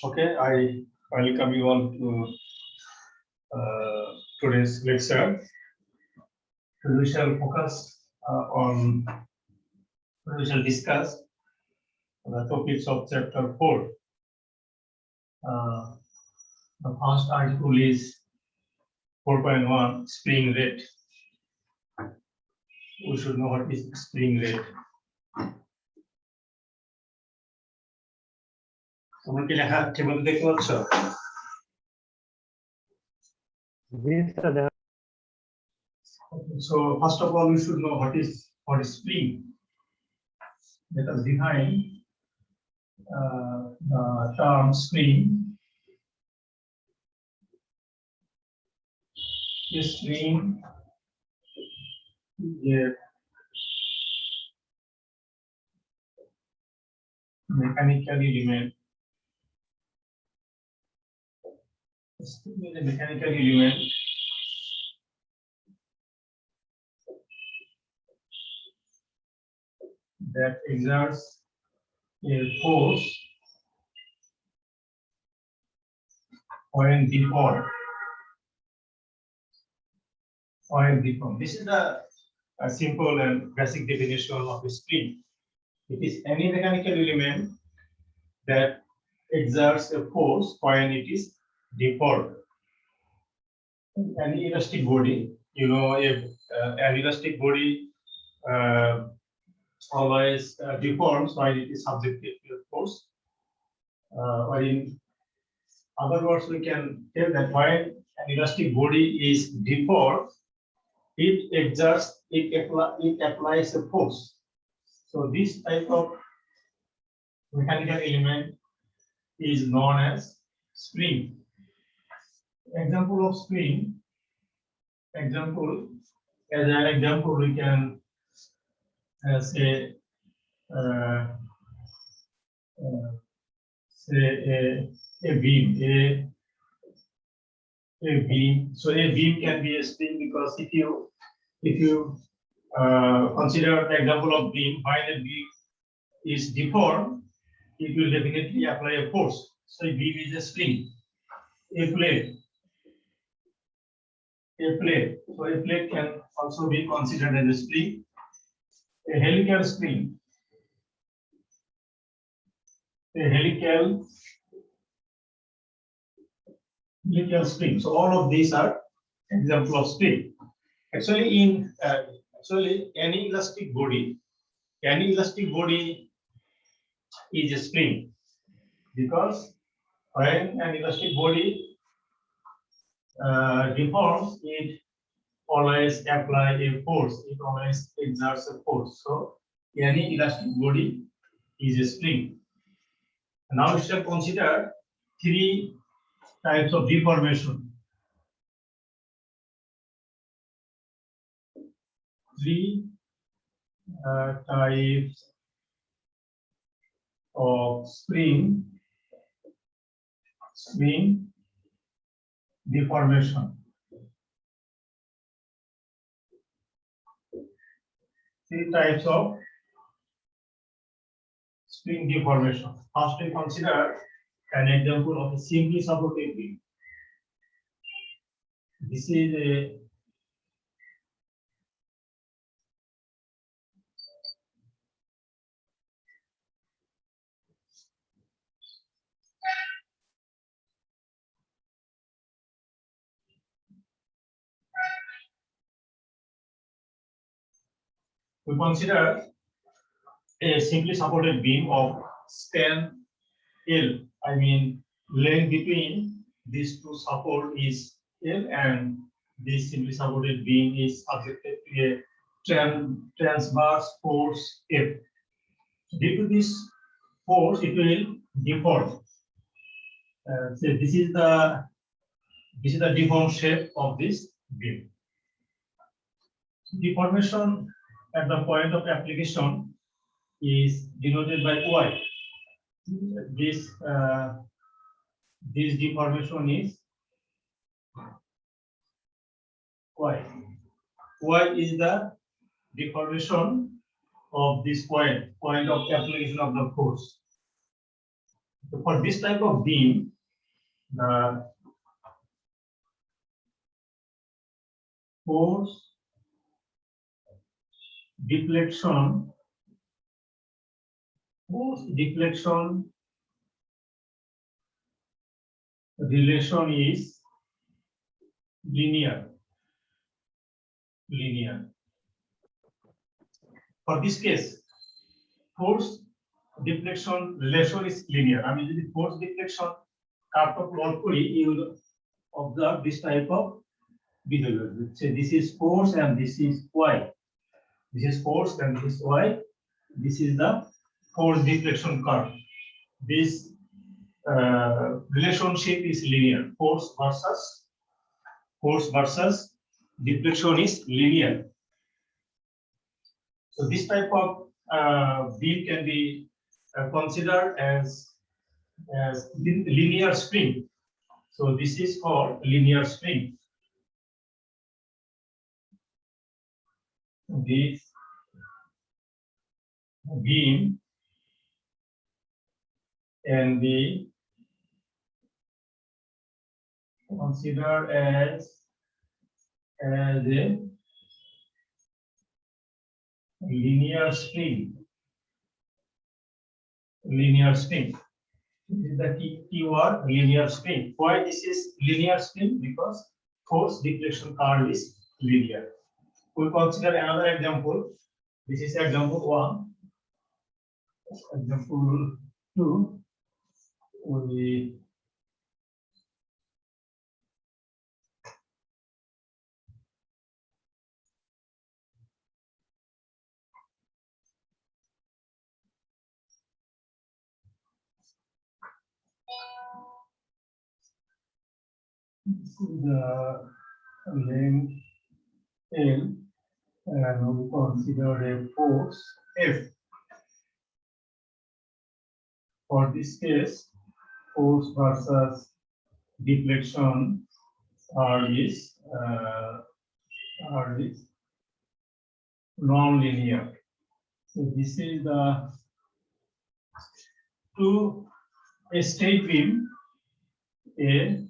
Okay, I welcome you all to today's lecture. We shall focus on, we shall discuss the topics of chapter 4. The first article is 4.1 spring rate. We should know what is spring rate. তোমরা কি লেখা table দেখতে পাচ্ছ? So first of all, we should know what is spring. Let us define the term spring. Spring is a mechanical element. Spring is a mechanical element that exerts a force when deformed. This is a simple and basic definition of a spring. It is any mechanical element that exerts a force when it is deformed. Any elastic body, you know, if an elastic body always deforms while it is subjected to a force. Or in other words, we can tell that when an elastic body is deformed, it applies a force. So this type of mechanical element is known as spring. Example of spring. As an example, we can say a beam. A beam. So a beam can be a spring because if you consider the example of beam, when a beam is deformed, it will definitely apply a force. So a beam is a spring. A plate. So a plate can also be considered as a spring. A helical spring. A helical spring. So all of these are example of spring. Actually, any elastic body is a spring, because when an elastic body deforms, it always apply a force. It always exerts a force. So any elastic body is a spring. Now we shall consider three types of deformation. Three types of spring deformation. Three types of spring deformation. First, we consider an example of a simply supported beam. This is a we consider a simply supported beam of span L. I mean, length between these two support is L, and this simply supported beam is subjected to a transverse force F. Due to this force, it will deform. So this is the deformed shape of this beam. Deformation at the point of application is denoted by Y. This deformation is Y. Y is the deformation of this point of application of the force. So for this type of beam, the force deflection relation is linear. For this case, force deflection relation is linear. I mean, the force deflection curve plot kori, you will observe this type of behavior. Say this is force and this is y. This is force and this is y. This is the force deflection curve. This relationship is linear. Force versus deflection is linear. So this type of beam can be considered as linear spring. So this is called linear spring. This beam can be considered as a linear spring. This is the key word, linear spring. Why this is linear spring? Because force deflection curve is linear. We consider another example. This is example 1. Example 2. We the length L, and we consider a force F. For this case, force versus deflection is non-linear. So this is the a straight beam, a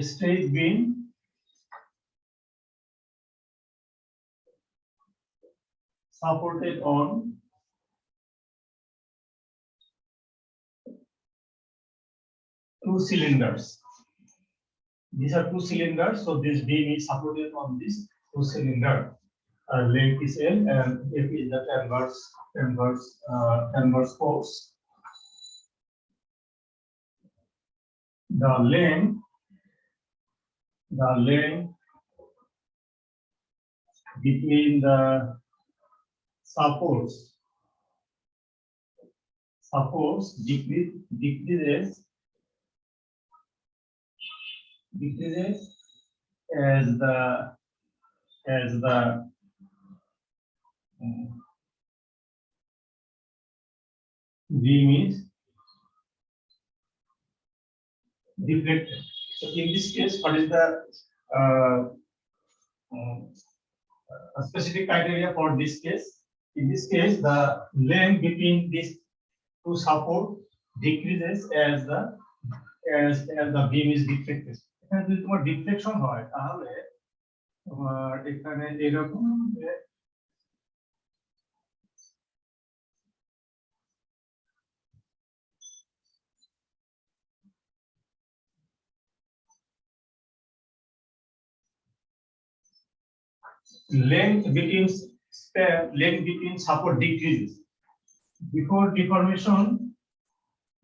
straight beam supported on two cylinders. These are two cylinders, so this beam is supported on this two cylinder. Length is L and F is the transverse force. The length between the supports decreases as the beam is deflected. So in this case, what is the specific criteria for this case? In this case, the length between these two support decreases as the beam is deflected. এখানে যদি তোমার deflection হয় তাহলে তোমার এখানে এরকম length between support decreases. Before deformation,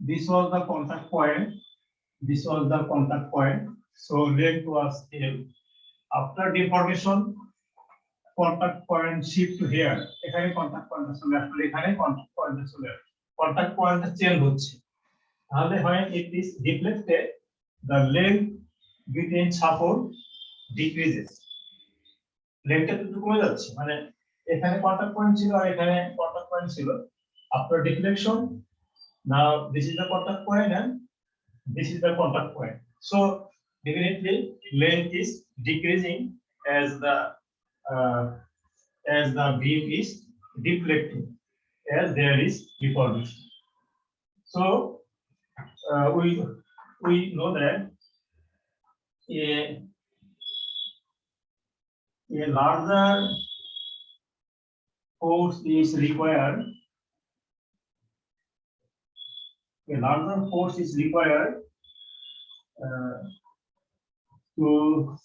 this was the contact point. So length was L. After deformation, contact point shift to here. এখানে contact point আসলে এখানে contact point আসলে contact point চেঞ্জ হচ্ছে। তাহলে when it is deflected, the length between support decreases. লেন্থটা একটু কমে যাচ্ছে, মানে এখানে কন্টাক্ট পয়েন্ট ছিল আর এখানে কন্টাক্ট পয়েন্ট ছিল। After deflection, now this is the contact point and this is the contact point. So definitely length is decreasing as the beam is deflecting. as there is deformation. So we know that a larger force is required. A larger force is required to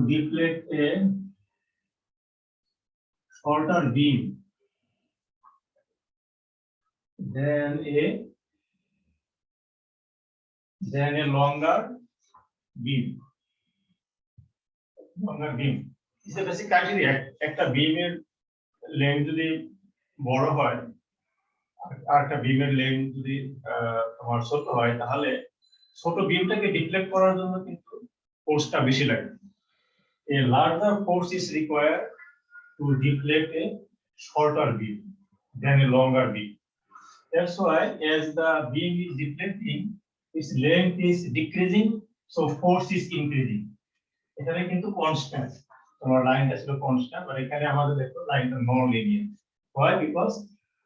deflect a shorter beam than a longer beam. Longer beam. It's a basic criteria. একটা beam-এর length যদি বড় হয় আর একটা beam-এর length যদি তোমার ছোট হয় তাহলে ছোট beam-টাকে deflect করার জন্য কিন্তু ফোর্সটা বেশি লাগে। A larger force is required to deflect a shorter beam than a longer beam. That's why as the beam is deflecting, its length is decreasing, so force is increasing. এখানে কিন্তু constant. তোমার লাইনটা ছিল constant, but এখানে আমাদের দেখো লাইনটা non-linear. Why? Because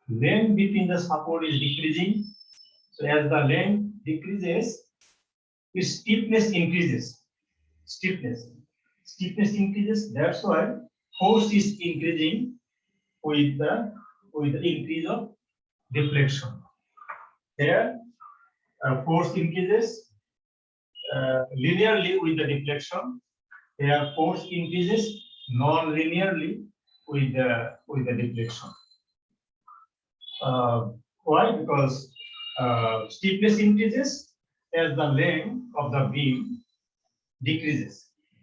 length between the support is decreasing. So as the length decreases, its stiffness increases. Stiffness increases. That's why force is increasing with the increase of deflection. Here, force increases linearly with the deflection. Here, force increases non-linearly with the deflection. Why? Because stiffness increases as the length of the beam decreases.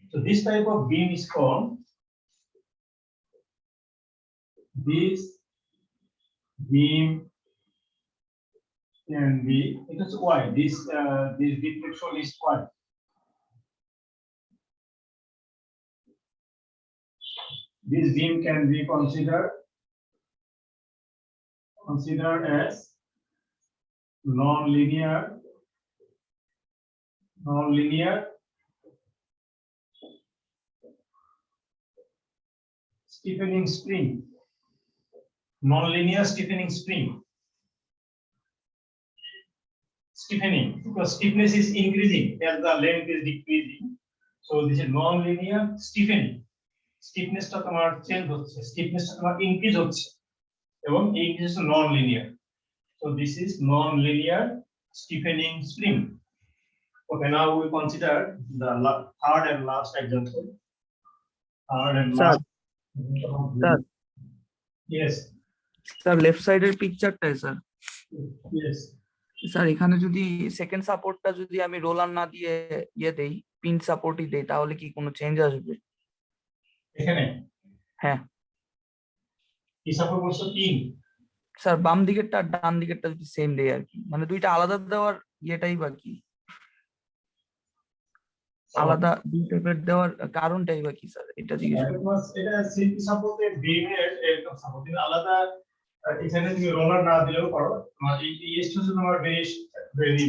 So this type of beam is called this beam can be, it is why this deflection is why. This beam can be considered as non-linear stiffening spring. Non-linear stiffening spring. Stiffening, because stiffness is increasing as the length is decreasing. So this is non-linear stiffening. Stiffness টা তোমার change হচ্ছে, stiffness টা তোমার increase হচ্ছে এবং এই increase non-linear. So this is non-linear stiffening spring. Okay, now we consider the third and last example. Sir. Yes. Sir, left side এর পিকচারটা স্যার। Yes. স্যার এখানে যদি সেকেন্ড সাপোর্টটা যদি আমি রোলার না দিয়ে দেই, পিন সাপোর্টই দেই, তাহলে কি কোনো চেঞ্জ আসবে? এখানে হ্যাঁ কি সাপোর্ট করছো? পিন। স্যার বাম দিকেরটা আর ডান দিকেরটা যদি সেম দেই আর কি, মানে দুইটা আলাদা দেওয়ার ইয়েটাই বা কি, আলাদা দুই টাইপের দেওয়ার কারণটাই বা কি স্যার, এটা জিজ্ঞেস করছি। এটা সিম্পল সাপোর্টে বিমের এরকম সাপোর্ট, কিন্তু আলাদা এখানে তুমি রোলার না দিলেও পারো। তোমার এই স্টেশন তোমার ভেরি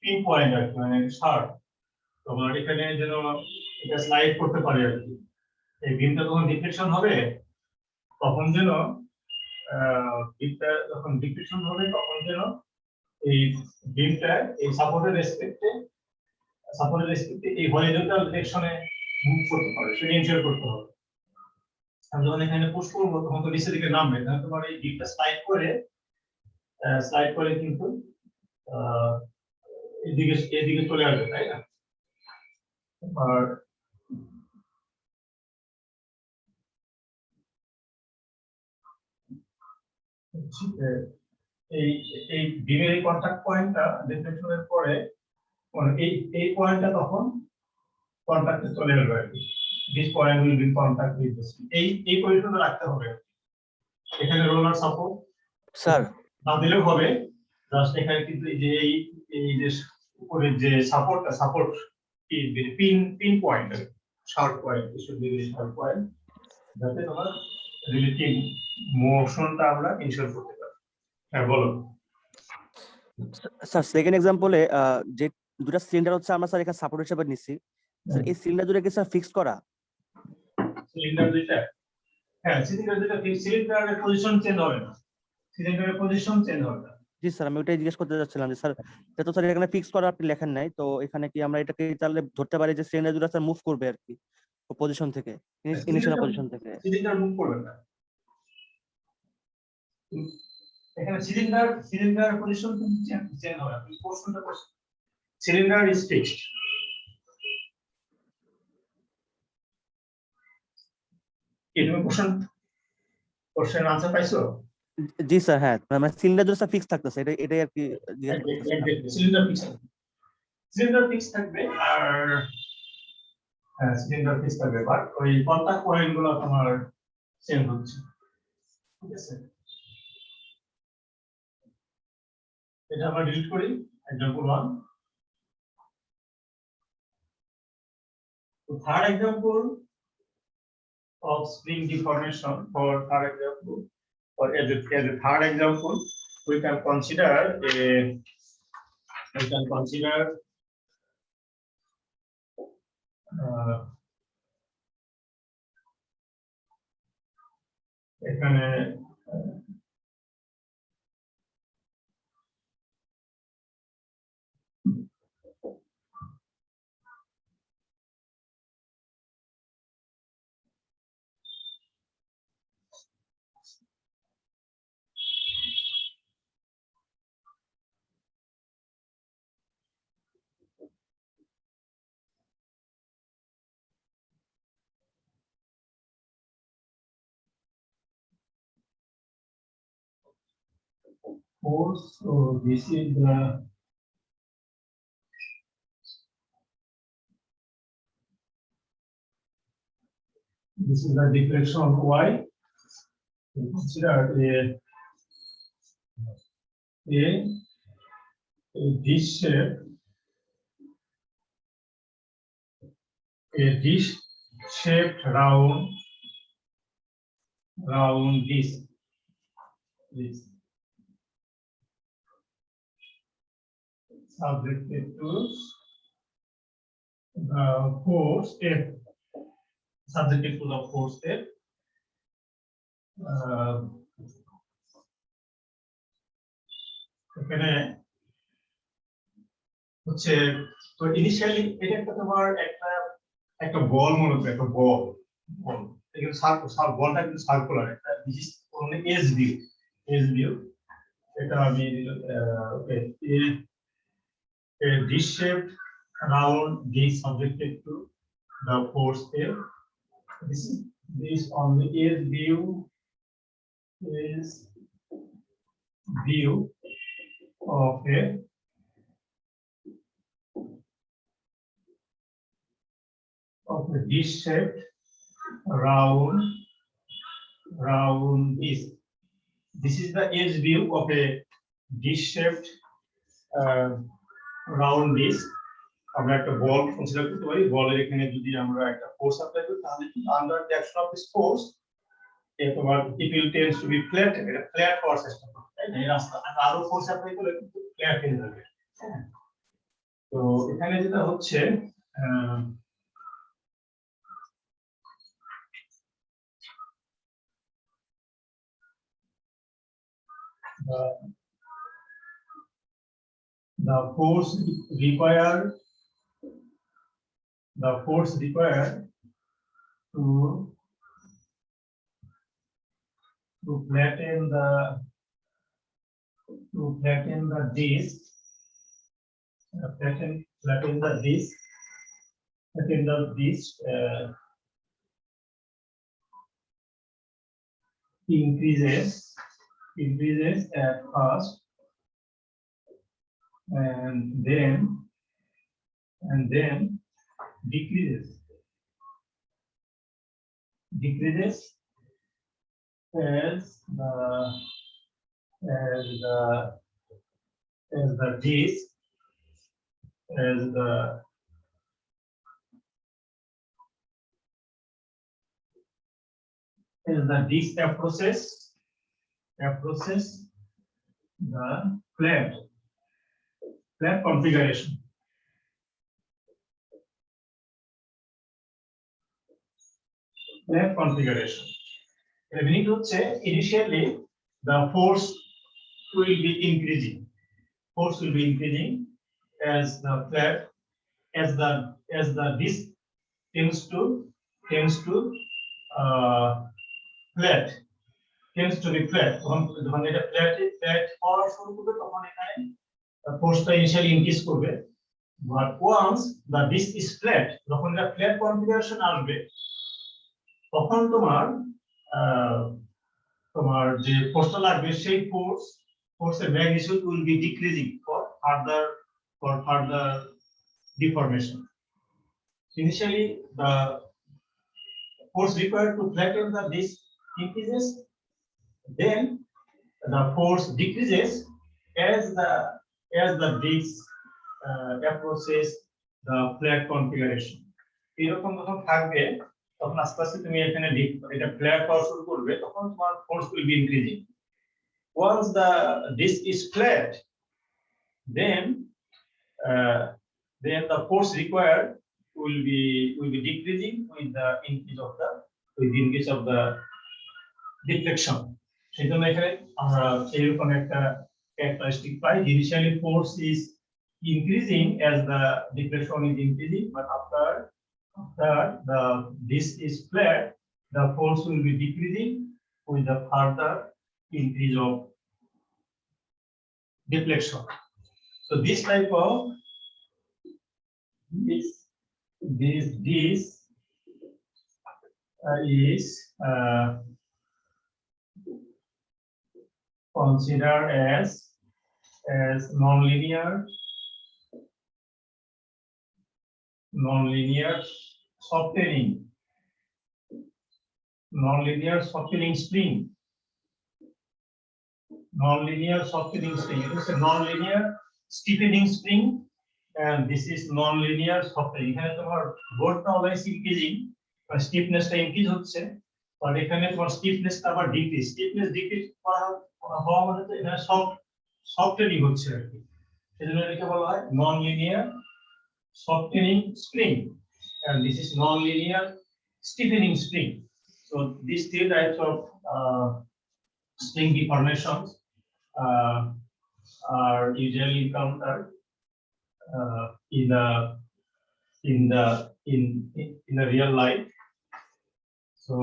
পিন পয়েন্ট আর কি, মানে শার্প। তোমার এখানে যেন এটা স্লাইড করতে পারে আর কি। এই বিমটা যখন ডিফ্লেকশন হবে তখন যেন বিমটা যখন ডিফ্লেকশন হবে তখন যেন এই বিমটা এই সাপোর্টের রেসপেক্টে এই হরিজন্টাল ডিরেকশনে মুভ করতে পারে, সেটা এনশিওর করতে হবে। আমি যখন এখানে পুশ করব তখন তো নিচের দিকে নামবে, তাহলে তোমার এই বিমটা স্লাইড করে কিন্তু এদিকে চলে আসবে, তাই না? আর এই বিমের এই কন্টাক্ট পয়েন্টটা ডিফ্লেকশনের পরে মানে এই পয়েন্টটা তখন কন্টাক্টে চলে আসবে আর কি। This point will be contact with this, এই পজিশনে রাখতে হবে। এখানে রোলার সাপোর্ট স্যার না দিলেও হবে, জাস্ট এখানে কিন্তু এই যে উপরে যে support pin point, sharp point, should be sharp point, যাতে তোমার রিলেটিভ মোশনটা আমরা ইনশিওর করতে পারি। হ্যাঁ বলো স্যার। সেকেন্ড এক্সাম্পলে যে দুটো সিলিন্ডার হচ্ছে আমরা স্যার এখানে সাপোর্ট হিসেবে নিচ্ছি স্যার, এই সিলিন্ডার দুটো কি স্যার ফিক্স করা? সিলিন্ডার দুইটা হ্যাঁ, সিলিন্ডার যেটা সিলিন্ডারের পজিশন চেঞ্জ হবে না, সিলিন্ডারের পজিশন চেঞ্জ হবে না। জি স্যার, আমি ওটাই জিজ্ঞেস করতে যাচ্ছিলাম যে স্যার, এটা তো স্যার এখানে ফিক্স করা আপনি লেখেন নাই, তো এখানে কি আমরা এটাকে তাহলে ধরতে পারি যে সিলিন্ডার দুটো স্যার মুভ করবে আর কি পজিশন থেকে, ইনিশিয়াল পজিশন থেকে? সিলিন্ডার মুভ করবে না, এখানে সিলিন্ডার পজিশন কিন্তু চেঞ্জ হবে না। তুমি প্রশ্নটা করছো, সিলিন্ডার ইজ ফিক্সড। কি তুমি কোশ্চেন আনসার পাইছো? জি স্যার, হ্যাঁ, মানে সিলিন্ডার দুটো স্যার ফিক্স থাকতেছে, এটাই আর কি জিজ্ঞেস করতেছিলাম। সিলিন্ডার ফিক্স থাকবে, আর হ্যাঁ সিলিন্ডার ফিক্স থাকবে, বাট ওই কন্টাক্ট পয়েন্ট গুলো তোমার চেঞ্জ হচ্ছে, ঠিক আছে? এটা আমরা ডিলিট করি, এক্সাম্পল 1। তো third example of spring deformation, for third example, or as a third example, we can consider এখানে force, so this is the deflection of y. We consider a dish-shaped round disc. Subjected to the force F. Subjected to the force F. এখানে হচ্ছে, তো initially এটা একটা তোমার একটা বল, মূলত একটা বল এখানে বলটা কিন্তু সার্কুলার, একটা বিশেষ এজ ভিউ এটা আমি a dish shaped round disc subjected to the force F. This on the is view of a dish shaped round disc. This is the edge view of a dish shaped round disc. আমরা একটা বল consider করতে পারি, বলের এখানে যদি আমরা একটা force apply করি, তাহলে কিন্তু under the action of this force তোমার it will tends to be flat, এটা ফ্ল্যাট হওয়ার চেষ্টা করবে, তাই না? এই রাস্তা আরো ফোর্স অ্যাপ্লাই করলে কিন্তু ফ্ল্যাট হয়ে যাবে। তো এখানে যেটা হচ্ছে the force required to flatten the disc, increases at first, and then decreases as the disc approaches the flat configuration. meaning হচ্ছে initially the force will be increasing. Force will be increasing as the flat as the disc tends to flat tends to be flat. যখন এটা flat হওয়া শুরু করবে তখন এখানে ফোর্সটা initially increase করবে, but once the disc is flat, যখন এটা ফ্ল্যাট কনফিগারেশন আসবে তখন তোমার যে ফোর্সটা লাগবে সেই ফোর্সের magnitude will be decreasing for further deformation. Initially, the force required to flatten the disc increases, then the force decreases as the disc approaches the flat configuration. এরকম যখন থাকবে তখন আস্তে আস্তে তুমি এখানে এটা ফ্ল্যাট হওয়া শুরু করবে, তখন তোমার force will be increasing. Once the disc is flat, then the force required will be decreasing with the increase of the deflection. সেজন্য এখানে আমরা এরকম একটা characteristic pi, initially force is increasing as the deflection is increasing, but after the disc is flat, the force will be decreasing with the further increase of deflection. So this type of this is considered as non-linear softening spring. Non-linear softening spring. It is a non-linear stiffening spring, and this is non-linear softening. এখানে তোমার বোর্ডটা always increasing, স্টিফনেসটা increase হচ্ছে, আর এখানে তোমার স্টিফনেসটা আবার decrease হওয়া মানে তো এখানে সফটেনিং হচ্ছে আর কি। সেজন্য এটাকে বলা হয় non-linear softening spring, and this is non-linear stiffening spring. So these three types of spring deformations are usually encountered in the real life. So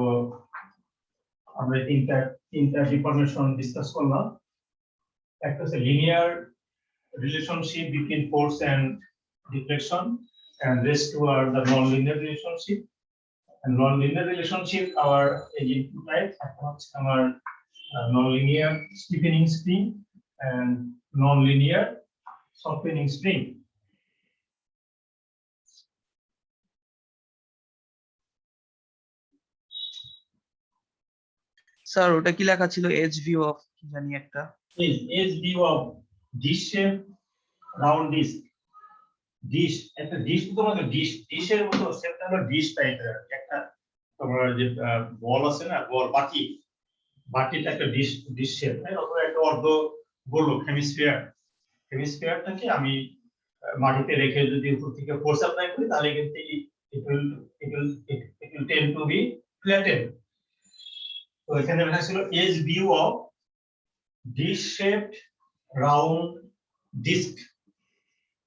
আমরা তিনটা deformation discuss করলাম। একটা হচ্ছে linear relationship between force and deflection, and rest two are the non-linear relationship. And non-linear relationship are two types. Our non-linear stiffening spring and non-linear softening spring. Sir ওটা কি লেখা ছিল, as view of কি জানি একটা, is view of dish shape round disc. Dish একটা dish, তোমার ডিশের মতো সেটটা হলো ডিশ টাইপের একটা, তোমার যে বল আছে না, বল বাটিটা একটা ডিশ শেপ, তাই অথবা একটা অর্ধ গোলক হেমিস্ফিয়ারটাকে আমি মাটিতে রেখে যদি উপর থেকে ফোর্স অ্যাপ্লাই করি তাহলে কিন্তু it will tend to be flattened. তো এখানে লেখা ছিল as view of dish shaped round disc.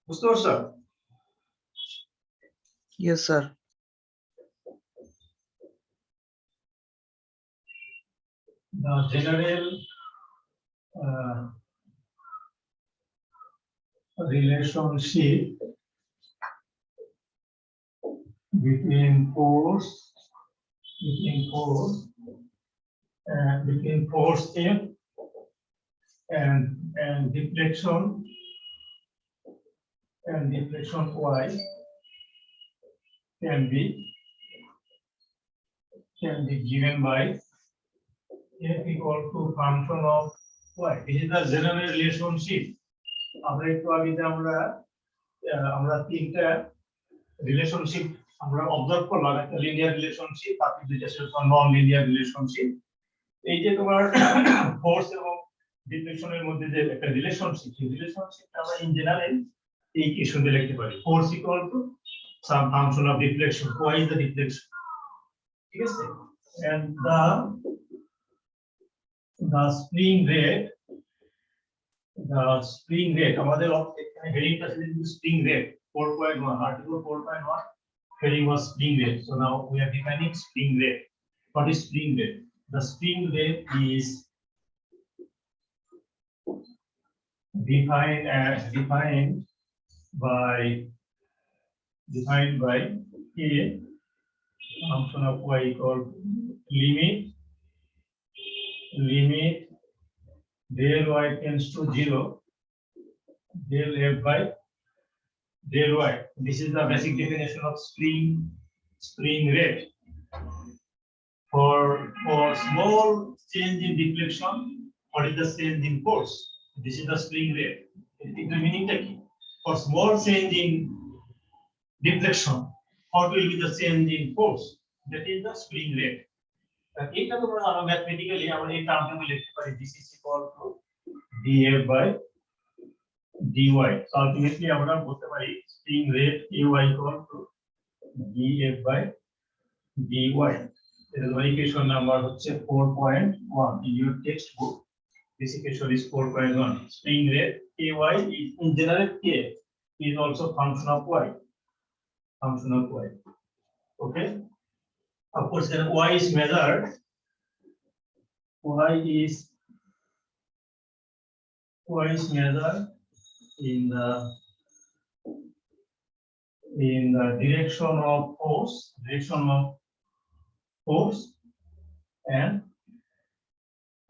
বুঝতে পারছো? Yes sir. The general relationship between force F and deflection y can be given by F equal to function of y. This is the general relationship. আমরা একটু আগে যে আমরা তিনটা relationship আমরা observe করলাম, একটা লিনিয়ার রিলেশনশিপ, বাকি দুইটা ছিল নন লিনিয়ার রিলেশনশিপ। এই যে তোমার ফোর্স এবং ডিফ্লেকশনের মধ্যে যে একটা রিলেশনশিপ, সেই রিলেশনশিপটা আমরা ইন জেনারেল এই ইকুয়েশনে লিখতে পারি, force equal to some function of deflection, y is the deflection, ঠিক আছে, and the spring rate, আমাদের এখানে heading টা ছিল spring rate 4.1, article 4.1 heading was spring rate. So now we are defining spring rate. What is spring rate? The spring rate is defined by a function of y equal limit del y tends to 0 del f by del y. This is the basic definition of spring rate. For small change in deflection, what is the change in force? This is the spring rate. The meaning taking for small change in deflection, what will be the change in force? That is the spring rate. এটা তোমরা জানো mathematically আমরা এই টার্মটাকে লিখতে পারি this is equal to df by dy. So ultimately আমরা বলতে পারি spring rate ky equal to df by dy. It is equation number হচ্ছে 4.1 in your textbook. This equation is 4.1. Spring rate ky is in general k is also function of y. Okay. Of course, then y is measured. Y is measured in the direction of force, and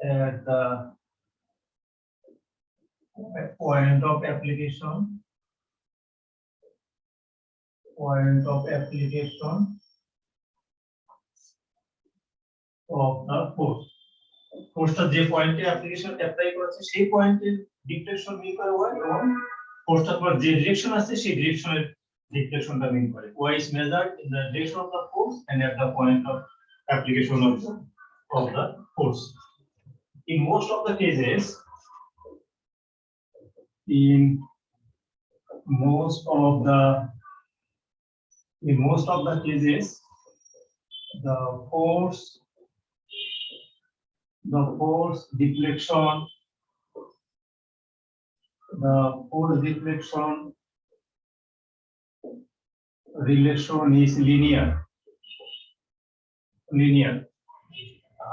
at the point of application of the force. ফোর্সটা যে পয়েন্টে application apply করেছে সেই পয়েন্টের deflection মিন করে y, এবং ফোর্সটা পর যে direction আছে সেই ডিরেকশনের ডিফ্লেকশনটা মিন করে। y is measured in the direction of the force and at the point of application of the force. In most of the cases, the force deflection relation is linear.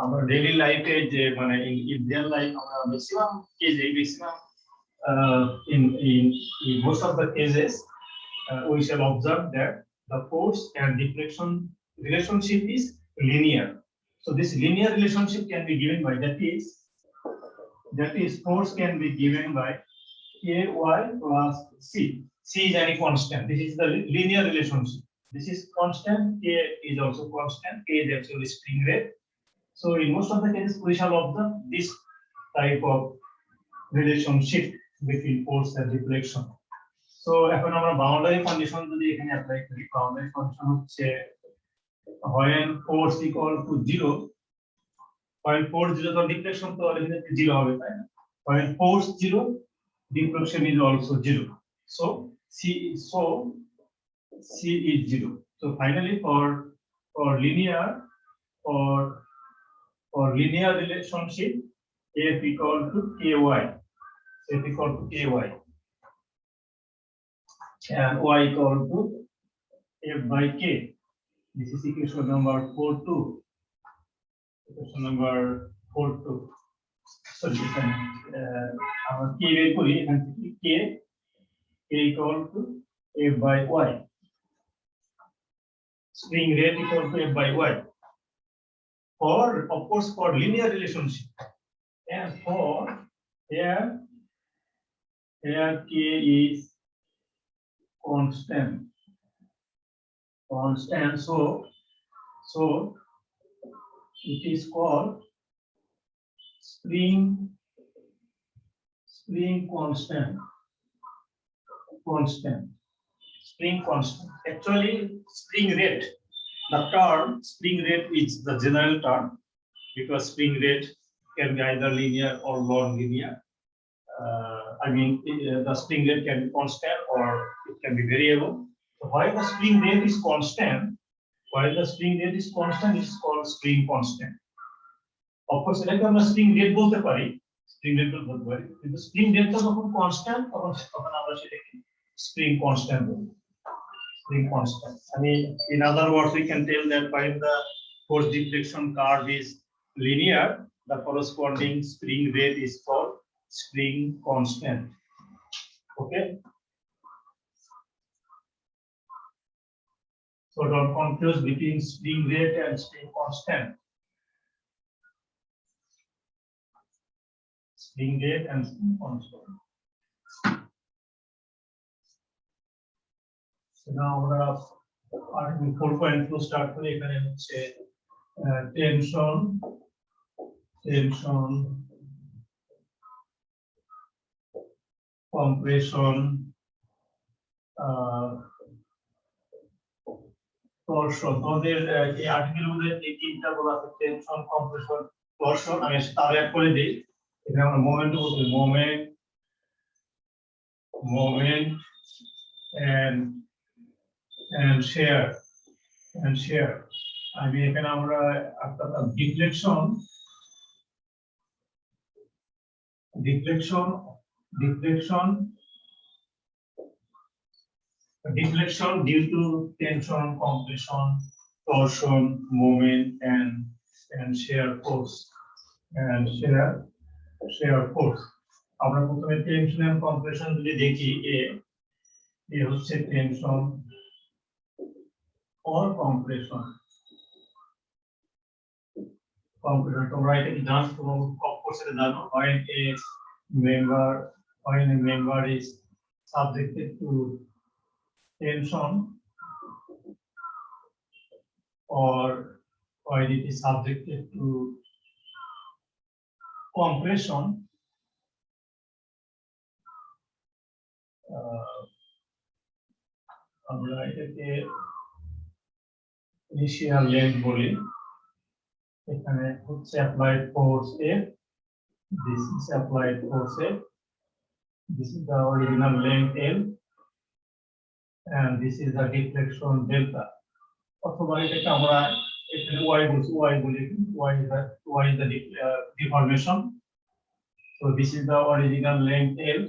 Our daily life যে মানে in real life আমরা maximum in most of the cases we shall observe that the force and deflection relationship is linear. So this linear relationship can be given by that is force can be given by ky plus c. C is any constant. This is the linear relationship. This is constant. K is also constant. K is actually spring rate. So in most of the cases, we shall observe this type of relationship between force and deflection. So এখন আমরা boundary condition যদি এখানে apply করি, boundary condition হচ্ছে when force equal to 0, when force 0 তো deflection তো ultimately 0 হবে, তাই না? When force 0, deflection is also 0. So C is 0. So finally for linear relationship, F equal to ky, and y equal to f by k. This is equation number 4.2. Sorry, our k equal to f by y. Spring rate equal to f by y. Of course, for linear relationship, and for here k is constant. So it is called spring constant. Actually, spring rate, the term spring rate is the general term, because spring rate can be either linear or non-linear. The spring rate can be constant or it can be variable. So while the spring rate is constant, it is called spring constant. Of course এটাকে আমরা spring rate বলতে পারি, spring rate বলতে পারি, কিন্তু spring রেটটা যখন constant তখন আমরা সেটাকে স্প্রিং কনস্ট্যান্ট বলি, spring constant. I mean, in other words, we can tell that while the force deflection curve is linear, the corresponding spring rate is called spring constant. Okay. So don't confuse between spring rate and spring constant. Spring rate and spring constant. So now আমরা article 4.2 start করি। এখানে হচ্ছে tension, compression, torsion। তোমাদের এই article মধ্যে এই তিনটা বলা আছে, টেনশন, কম্প্রেশন, টরশন। আমি তার এক করে দিই। এখানে আমরা মোমেন্ট বলতে মোমেন্ট and shear। আমি এখানে আমরা একটা deflection due to tension, compression, torsion, moment, and shear force, আমরা প্রথমে টেনশন এন্ড কম্প্রেশন যদি দেখি, এ হচ্ছে টেনশন or compression। তোমরা এটা কি জানো? তোমরা অফকোর্স এটা জানো, when a member is subjected to tension or when it is subjected to compression, আমরা এটাকে initial length বলি। এখানে হচ্ছে applied force F, this is applied force F, this is the original length L, and this is the deflection delta। অথবা এটাকে আমরা এখানে y বলি, y is the deformation, so this is the original length L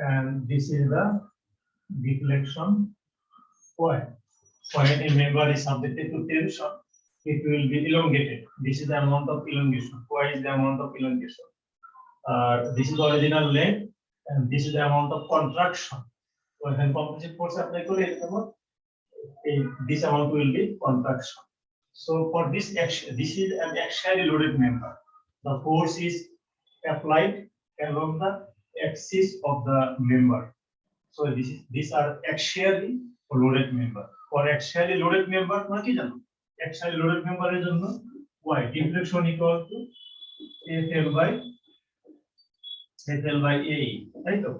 and this is the deflection y। When a member is subjected to tension, it will be elongated. This is the amount of elongation. Y is the amount of elongation. This is the original length, and this is the amount of contraction. So when compressive force apply to it, this amount will be contraction. So for this action, this is an axially loaded member. The force is applied along the axis of the member. So these are axially loaded member. For axially loaded member, তোমরা কি জানো? Axially loaded member এর জন্য y deflection equal to FL by A, তাই তো?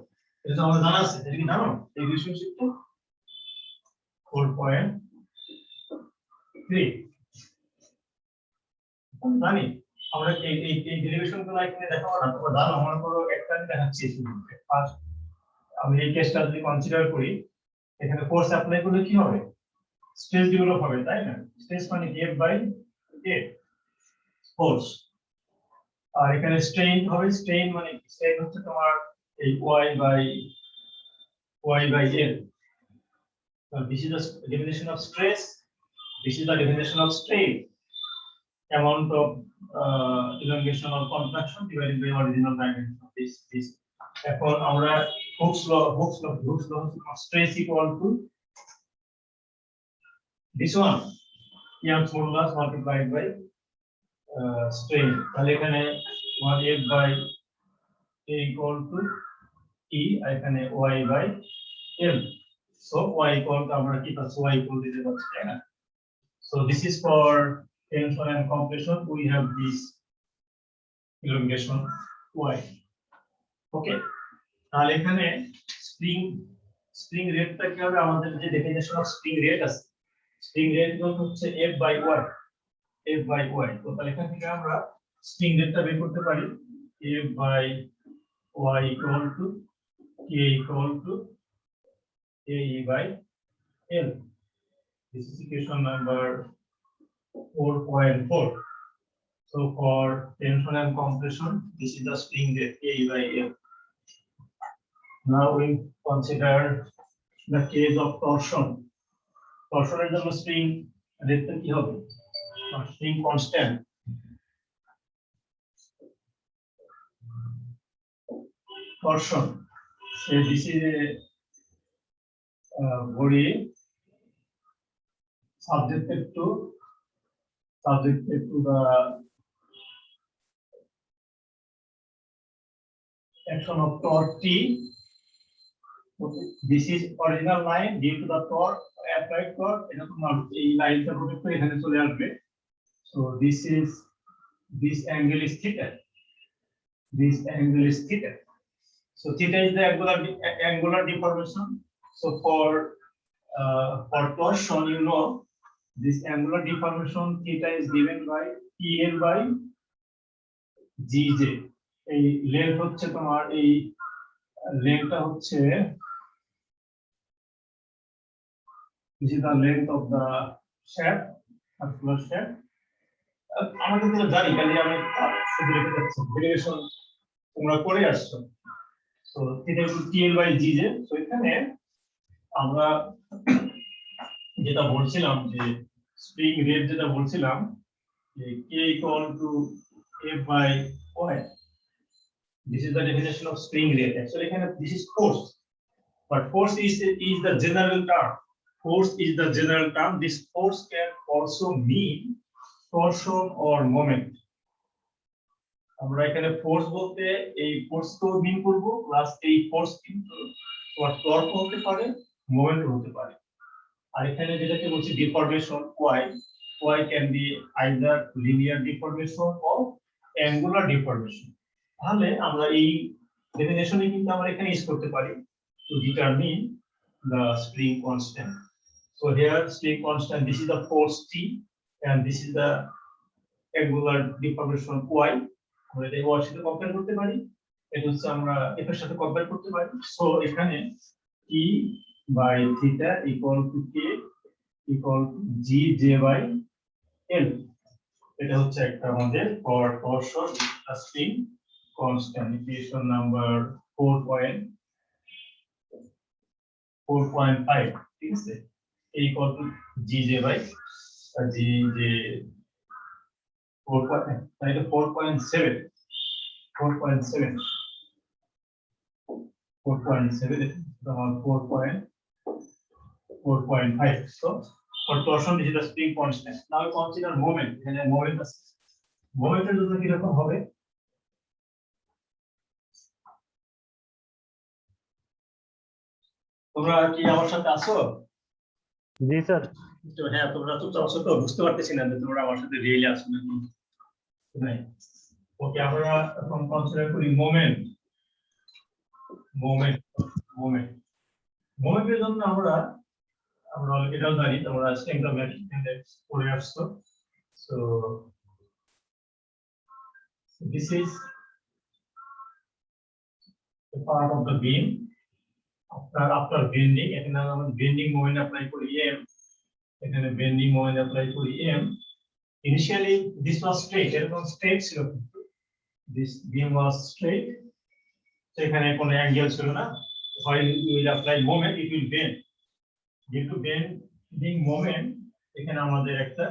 এটা আমাদের জানা আছে, এটা কি জানো? এই রিলেশনশিপটা 4.3 জানি। আমরা এই ডেরিভেশন গুলো এখানে দেখাবো না, তোমরা জানো। আমরা পুরো একটা দেখাচ্ছি শুরুতে। ফার্স্ট আমি এই কেসটা যদি কনসিডার করি, এখানে ফোর্স অ্যাপ্লাই করলে কি হবে? স্ট্রেস ডেভেলপ হবে, তাই না? স্ট্রেস মানে F বাই A ফোর্স। আর এখানে স্ট্রেইন হবে, স্ট্রেইন মানে স্ট্রেইন হচ্ছে তোমার এই Y by L। So this is the definition of stress, this is the definition of strain, amount of elongation or contraction divided by original dimension of this। এখন আমরা Hooke's law stress equal to this one, Young's modulus multiplied by strain। তাহলে এখানে তোমার F by A equal to E, এখানে Y by L। So Y equal to আমরা কি পাচ্ছি? Y equal দিতে পারছি, তাই না? So this is for tension and compression, we have this elongation Y। Okay, তাহলে এখানে স্প্রিং রেটটা কি হবে? আমাদের যে ডেফিনিশন অফ স্প্রিং রেট আছে, স্প্রিং রেট হচ্ছে F by Y। তো তাহলে এখান থেকে আমরা স্প্রিং রেটটা বের করতে পারি। F by Y equal to K equal to AE by L। This is equation number 4.4। So for tension and compression, this is the spring rate A by L. Now we consider the case of torsion. Torsion এর জন্য spring rate কি হবে? Spring constant. Torsion. So this is a body subjected to the action of torque T. Okay. This is original line due to the torque applied torque. এই লাইনটা project করে এখানে চলে আসবে। So this angle is theta. This angle is theta. So theta is the angular deformation. So for torsion, you know, this angular deformation theta is given by EL by GJ. এই length হচ্ছে তোমার এই lengthটা হচ্ছে this is the length of the shaft, circular shaft. আমরা কিন্তু জানি খালি আমি শুধু লিখে যাচ্ছি ডেরিভেশন তোমরা করে আসছো। So theta is TL by GJ. So এখানে আমরা যেটা বলছিলাম যে স্প্রিং রেট যেটা বলছিলাম যে K equal to F by Y. This is the definition of spring rate. Actually এখানে this is force, but force is the general term. Force is the general term. This force can also mean torsion or moment. আমরা এখানে force বলতে এই force তো মিন করব plus এই force কিন্তু তোমার টর্ক হতে পারে মোমেন্ট হতে পারে। আর এখানে যেটাকে বলছি deformation y can be either linear deformation or angular deformation. তাহলে আমরা এই ডেফিনেশনে কিন্তু আমরা এখানে ইউজ করতে পারি to determine the spring constant. So here spring constant, this is the force T and this is the angular deformation y. আমরা এটা y সাথে কম্পেয়ার করতে পারি, এটা হচ্ছে আমরা f এর সাথে কম্পেয়ার করতে পারি। সো এখানে E by theta equal to K equal to GJ by L. এটা হচ্ছে একটা আমাদের for torsion spring constant equation number 4.5, ঠিক আছে, equal to GJ by GJ 4.7 4.5. So for torsion this is the spring constant. Now we consider moment. এখানে moment আছে, মোমেন্টের জন্য কি রকম হবে? তোমরা কি আমার সাথে আছো? জি স্যার। তো হ্যাঁ, তোমরা তো আছো, তো বুঝতে পারতেছি না যে তোমরা আমার সাথে রিয়েলি আছো না নাই। ওকে, আমরা এখন কনসিডার করি মোমেন্টের জন্য আমরা এটাও জানি, তোমরা স্ট্রেংথ অফ ইন্ডেক্স পড়ে আসছো। So this is a part of the beam after bending. এখানে আমরা বেন্ডিং মোমেন্ট অ্যাপ্লাই করি m, এখানে বেন্ডিং মোমেন্ট অ্যাপ্লাই করি m. Initially this was straight, এরকম স্ট্রেট ছিল, কিন্তু this beam was straight, so এখানে কোনো অ্যাঙ্গেল ছিল না। While you will apply moment, it will bend. Due to bending moment, এখানে আমাদের একটা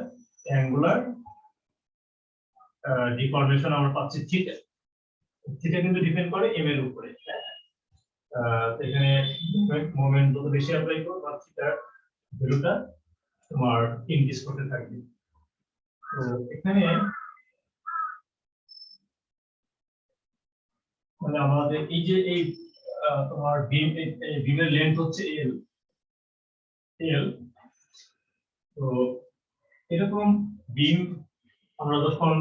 অ্যাঙ্গুলার ডিফরমেশন আমরা পাচ্ছি থিটা। থিটা কিন্তু ডিপেন্ড করে m এর উপরে। এখানে মোমেন্ট যত বেশি অ্যাপ্লাই করব বা থিটার ভ্যালুটা তোমার ইনক্রিজ করতে থাকবে। তো এখানে মানে আমাদের এই যে এই তোমার বিমের লেন্থ হচ্ছে L। তো এরকম বিম আমরা যখন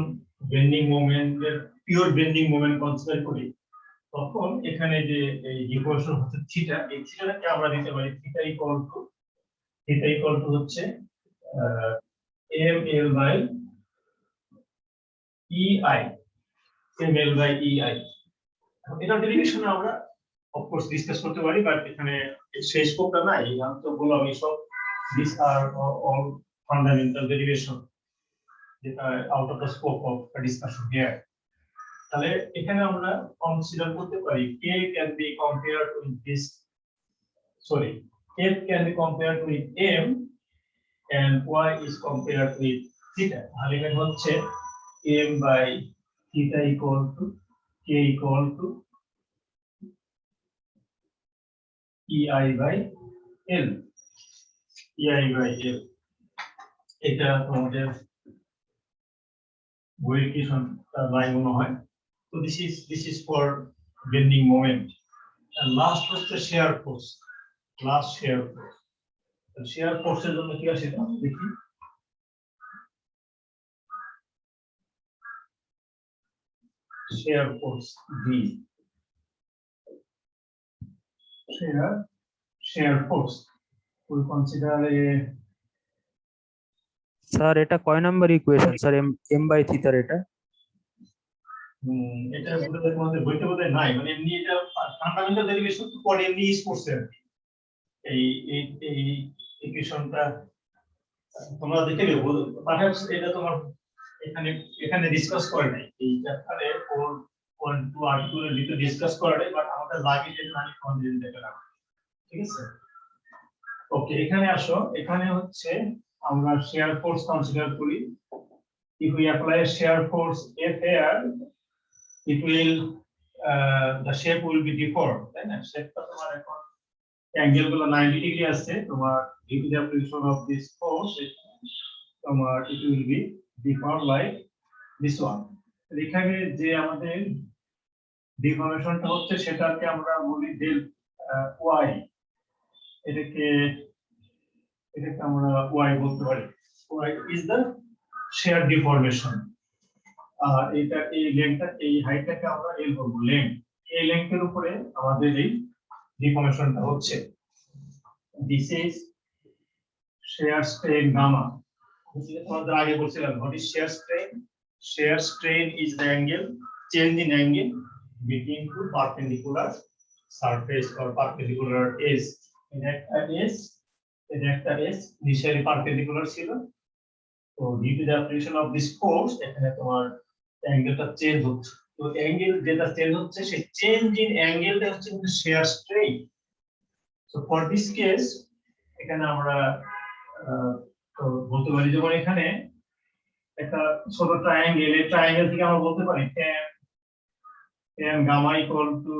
বেন্ডিং মোমেন্টের পিওর বেন্ডিং মোমেন্ট কনসিডার করি, তখন এখানে যে এই ডিফরমেশন হচ্ছে থিটা, এই থিটাটাকে আমরা দিতে পারি থিটা ইকুয়াল টু হচ্ছে ml by ei, ml by ei। এটা ডেরিভেশন আমরা অফকোর্স ডিসকাস করতে পারি, বাট এখানে সেই স্কোপটা নাই। আমি তো বললাম এই সব দিস আর অল ফান্ডামেন্টাল ডেরিভেশন। যেটা out of the scope of discussion here. তাহলে এখানে আমরা কনসিডার করতে পারি K can be compared with this, sorry, f can be compared with m and y is compared with theta. তাহলে এখানে হচ্ছে m by theta equal to k equal to ei by l, ei by l। এটা তোমাদের বইয়ের কি line মনে হয়। তো this is for bending moment, and last হচ্ছে shear force, last shear force। shear force এর জন্য কি আছে দেখি, shear force d, shear force we consider a, sir এটা কয় number equation sir M by থিটার এটা? এটা বোধহয় তোমাদের বইতে বোধহয় নাই, মানে এমনি এটা ফান্ডামেন্টাল ডেরিভেশন পরে এমনি ইউজ করছে আর কি। এই এই ইকুয়েশনটা তোমরা দেখে নিও, পারহ্যাপস এটা তোমার এখানে ডিসকাস করে নাই, এই চ্যাপ্টারে 4.2 আর্টিকেলের ভিতরে ডিসকাস করে নাই, বাট আমাদের লাগে যে আমি কনজেন্ট দেখে রাখবো, ঠিক আছে। ওকে, এখানে আসো, এখানে হচ্ছে আমরা shear force কনসিডার করি। if we apply a shear force F here, it will the shape will be deformed, তাই না? শেপটা তোমার এখন অ্যাঙ্গেল গুলো 90 ডিগ্রি আছে, তোমার due to the application of this force তোমার it will be deformed like this one। এখানে যে আমাদের ডিফর্মেশনটা হচ্ছে সেটাকে আমরা বলি ডেল y, এটাকে আমরা y বলতে পারি। y is the shear deformation, আর এটা এই লেন্থটা, এই হাইটটাকে আমরা l বলবো, লেন্থ। এই লেন্থের উপরে আমাদের এই ডিফর্মেশনটা হচ্ছে। This is shear strain gamma। তোমাদের আগে বলছিলাম what is shear strain? Shear strain is the angle, change in angle between two perpendicular surface or perpendicular edge। এটা একটা edge initially perpendicular ছিল, তো due to the application of this force এখানে তোমার অ্যাঙ্গেলটা change হচ্ছে। তো অ্যাঙ্গেল যেটা change হচ্ছে সেই চেঞ্জ ইন অ্যাঙ্গেলটা হচ্ছে কিন্তু shear strain। So for this case এখানে আমরা তো বলতে পারি, যেমন এখানে একটা ছোট ট্রায়াঙ্গেল, এই ট্রায়াঙ্গেল থেকে আমরা বলতে পারি tan gamma equal to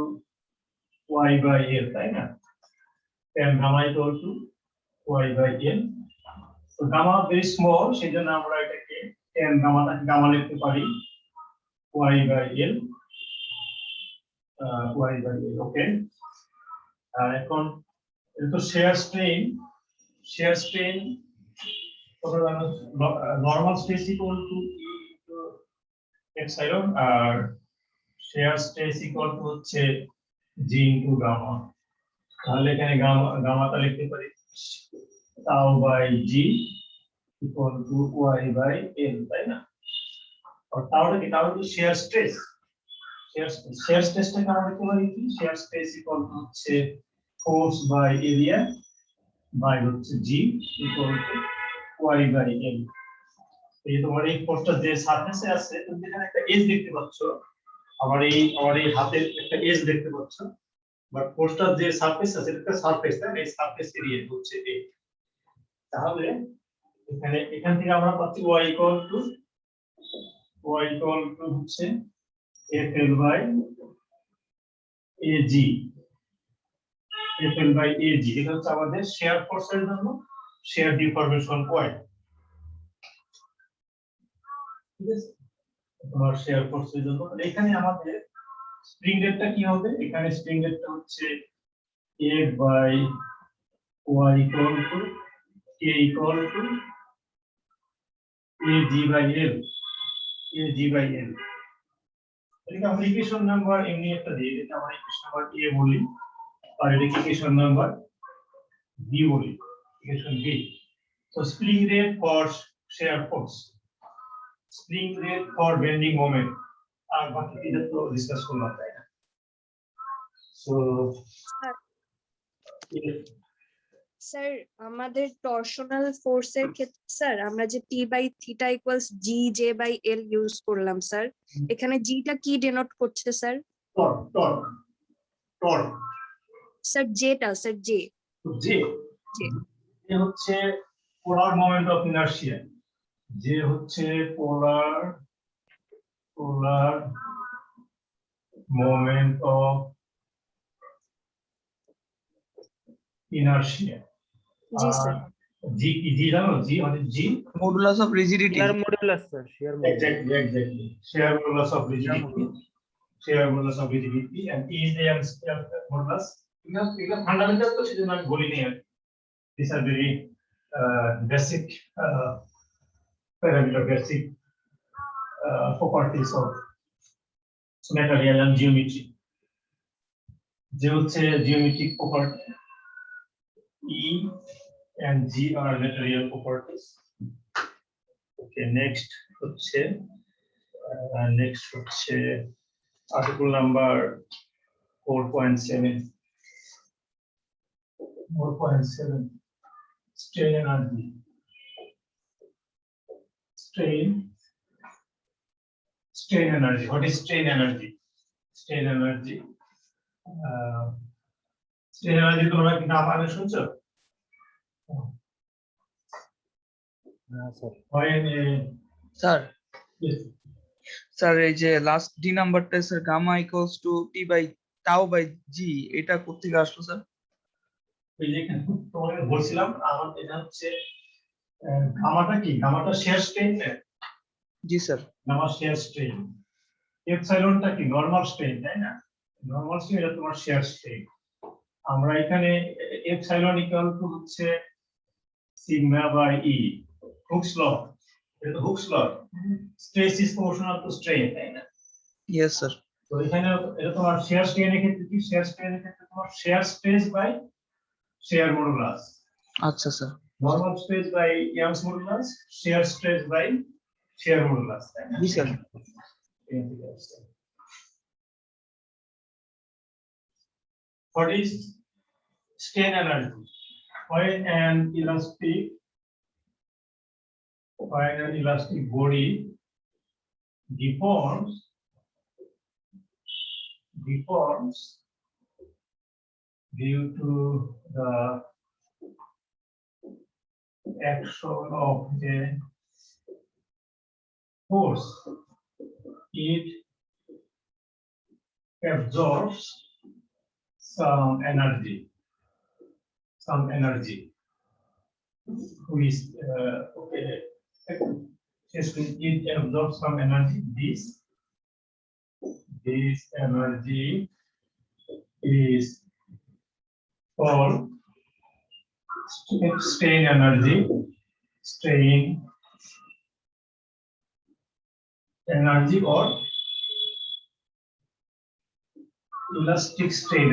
y by l, তাই না? tan gamma equal to y by l। তো গামা ভেরি স্মল, সেজন্য আমরা এটাকে tan গামাটাকে গামা লিখতে পারি y by l, y by l। ওকে, আর এখন এটা তো shear strain normal stress equal to E into epsilon, R shear stress equal to হচ্ছে G into gamma। তাহলে এখানে গামাটা লিখতে পারি tau by G equal to y by l, তাই না? আর তাওটা কি, তাও হচ্ছে shear stress, shear stressটাকে আমরা লিখতে পারি কি, shear stress equal to হচ্ছে force by area by হচ্ছে G equal to y by l। এই তোমার এই ফোর্সটা যে সারফেসে আছে, তুমি এখানে একটা এজ দেখতে পাচ্ছ, আমার এই হাতের একটা এজ দেখতে পাচ্ছ, বাট ফোর্সটা যে সারফেস আছে এটা সারফেস, তাই না? এই সারফেস এরিয়া হচ্ছে এই। তাহলে এখান থেকে আমরা পাচ্ছি y equal to হচ্ছে FL by AG, FL by AG। এটা হচ্ছে আমাদের shear force এর জন্য shear deformation point, ঠিক আছে? তোমার shear force এর জন্য এখানে আমাদের স্প্রিং রেটটা কি হবে, এখানে স্প্রিং রেটটা হচ্ছে F by y equal to K equal to AG by L, AG by L। এটাকে আমরা ইকুয়েশন নাম্বার এমনি একটা দিই, এটা আমরা ইকুয়েশন নাম্বার A বলি, আর এটা ইকুয়েশন নাম্বার B বলি, ইকুয়েশন B। So spring rate for shear force, spring rate for bending moment, আর বাকি এটা তো ডিসকাস করলাম, তাই না? সো স্যার আমাদের টরশনাল ফোর্সের ক্ষেত্রে স্যার আমরা যে T by theta equals G J by L use করলাম স্যার, এখানে জিটা কি ডিনোট করছে sir? Torque, torque, torque. Sir zeta sir J যে জে যে হচ্ছে পোলার মোমেন্ট অফ ইনার্শিয়া, যে হচ্ছে পোলার মোমেন্ট অফ ইনার্শিয়া। জি স্যার। জি কি, জি জানো, জি মানে G modulus of rigidity. shear modulus sir, shear modulus. exactly shear modulus of rigidity, shear modulus of rigidity, and E is the modulus. Because fundamental তো সেজন্য আমি বলিনি আর। These are very basic parameter, basic properties of material and geometry. যে হচ্ছে geometric property, E and G are material properties. Okay, next হচ্ছে article number 4.7. 4.7 strain energy. Strain energy. What is strain energy? Strain energy তোমরা কি নাম আগে শুনছো? sir. When sir yes, sir এই যে লাস্ট ডি নাম্বারটা sir gamma equals to T by tau by G, এটা কোত্থেকে আসলো স্যার? ওই যে এখানে তোমাকে বলছিলাম আমার এটা হচ্ছে গামাটা কি, গামাটা শেয়ার স্ট্রেন না, জি স্যার। Gamma shear strain. এপসাইলনটা কি নরমাল স্ট্রেন, তাই না? নরমাল স্ট্রেন এটা তোমার শেয়ার স্ট্রেন। আমরা এখানে এপসাইলন ইকুয়াল টু হচ্ছে sigma by E, Hooke's law. এটা Hooke's law, stress is proportional to strain, তাই না? Yes sir. তো এখানে এটা তোমার শেয়ার স্ট্রেনের ক্ষেত্রে কি, শেয়ার স্ট্রেনের ক্ষেত্রে তোমার shear stress by shear modulus, আচ্ছা sir. normal stress by Young's modulus, shear stress by shear modulus. G sir. What is strain energy? When an elastic body deforms due to the action of a force, it absorbs some energy, which okay, it absorbs some energy. This energy is called strain energy, or elastic strain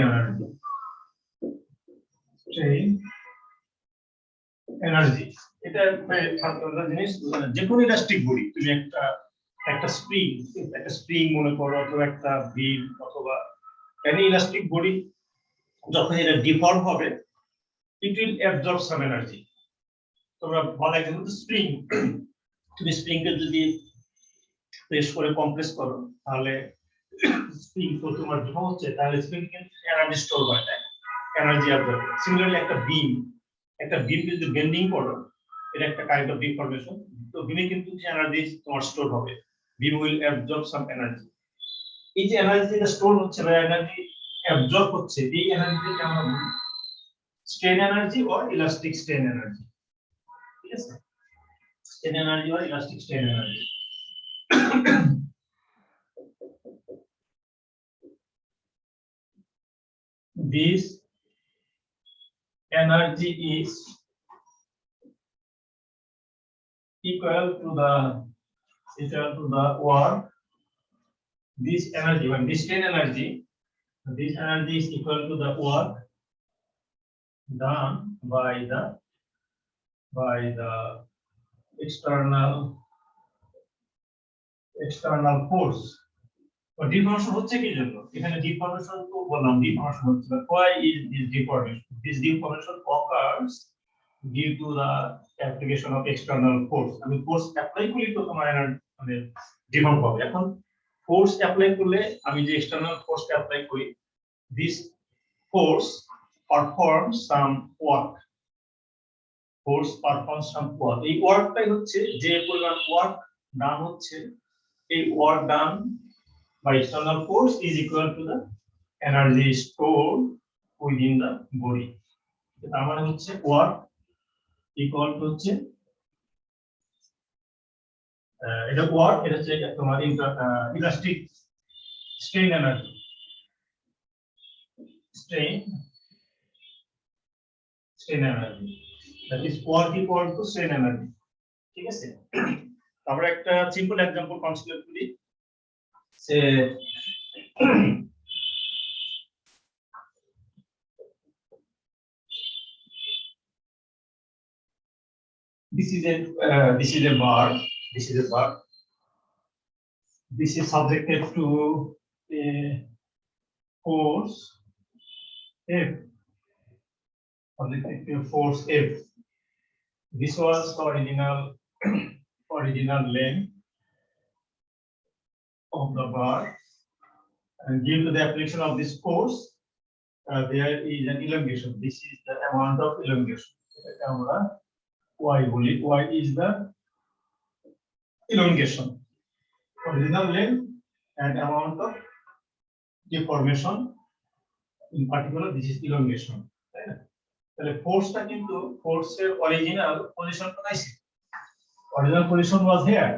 energy. এটা ছাত্ররা জিনিস, যে কোনো elastic body, তুমি একটা spring মনে করো, অথবা একটা বিম, অথবা এনি ইলাস্টিক বডি, যখন এটা ডিফর্ম হবে, it will absorb some energy. তোমরা বলা যায় যে স্প্রিং, তুমি স্প্রিংকে যদি প্রেস করে কম্প্রেস করো, তাহলে স্প্রিং তো তোমার যখন হচ্ছে, তাহলে স্প্রিং কিন্তু এনার্জি স্টোর করে, তাই এনার্জি অ্যাবজর্ব। সিমিলারলি একটা বিম যদি বেন্ডিং করো, এটা একটা কাইন্ড অফ ডিফরমেশন, তো বিমে কিন্তু এনার্জি তোমার স্টোর হবে, বিম উইল অ্যাবজর্ব সাম এনার্জি। এই যে এনার্জি স্টোর হচ্ছে বা এনার্জি অ্যাবজর্ব হচ্ছে, এই এনার্জিকে আমরা বলি strain energy or elastic strain energy. Yes, strain energy or elastic strain energy. This energy is equal to the work. This energy, when this strain energy, is equal to the work done by the external force deformation হচ্ছে কি জন্য? এখানে deformation তো বললাম deformation হচ্ছে, but why is this deformation? This deformation occurs due to the application of external force. আমি force apply করি তো তোমার মানে ডিফর্ম হবে। এখন ফোর্স অ্যাপ্লাই করলে আমি যে এক্সটার্নাল ফোর্স অ্যাপ্লাই করি, this force performs some work. Force performs some work. এই ওয়ার্কটাই হচ্ছে যে পরিমাণ ওয়ার্ক ডান হচ্ছে, এই work done by external force is equal to the energy stored within the body. তার মানে হচ্ছে ওয়ার্ক ইকুয়াল টু হচ্ছে এটা ওয়ার্ক, এটা হচ্ছে তোমার elastic strain energy, strain energy, that is work equal to strain energy. ঠিক আছে, আমরা একটা সিম্পল এক্সাম্পল কনসিডার করি। সে this is a bar, this is subjected to a force F, subjected to a force F. This was the original length of the bar, and due to the application of this force, there is an elongation. This is the amount of elongation. Y boli, Y is the elongation, original length and amount of deformation. In particular, this is elongation. তাহলে ফোর্সটা কিন্তু ফোর্সের original position পাইছি, original position was here.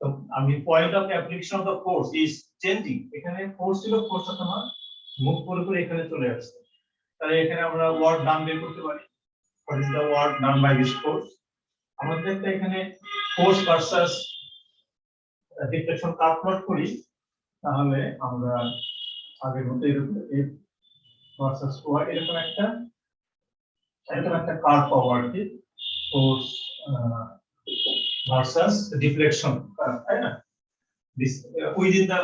তো আমি point of application of the force is changing. এখানে force ছিল, ফোর্সটা তোমার move করে এখানে চলে আসছে। তাহলে এখানে আমরা ওয়ার্ক ডান বের করতে পারি। What is the work done by this force? আমাদের একটা এখানে force versus deflection curve plot করি, তাহলে আমরা আগের মতো এরকম F ভার্সাস Y এরকম একটা কার্ভ পাবো আর কি, ফোর্স ভার্সাস ডিফ্লেকশন, তাই না? This within the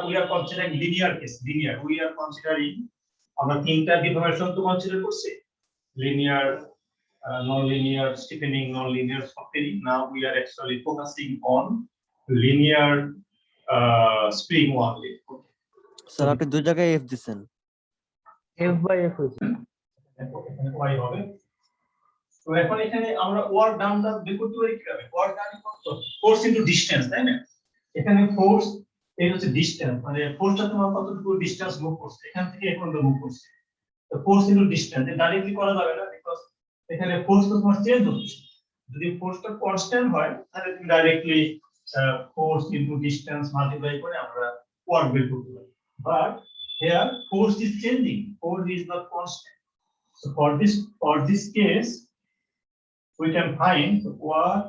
we are considering linear case, we are considering আমরা তিনটা ডিফর্মেশন তো কনসিডার করছি, linear, non-linear stiffening, non-linear softening. Now we are actually focusing on linear spring only. Sir আপনি দুই জায়গায় F দিছেন। F by F হয়েছে। Y হবে। তো এখন এখানে আমরা ওয়ার্ক ডাউনটা বের করতে পারি কিভাবে? ওয়ার্ক ডাউন কত? ফোর্স ইনটু ডিসটেন্স, তাই না? এখানে ফোর্স এই হচ্ছে ডিসটেন্স, মানে ফোর্সটা তোমার কতটুকু ডিসটেন্স মুভ করছে, এখান থেকে এখন মুভ করছে। তো ফোর্স ইনটু ডিসটেন্স ডাইরেক্টলি করা যাবে না, বিকজ এখানে ফোর্স তো তোমার চেঞ্জ হচ্ছে। যদি ফোর্সটা কনস্ট্যান্ট হয় তাহলে তুমি directly force into distance multiply করে আমরা ওয়ার্ক বের করতে পারি। But here force is changing, force is not constant. So for this case we can find work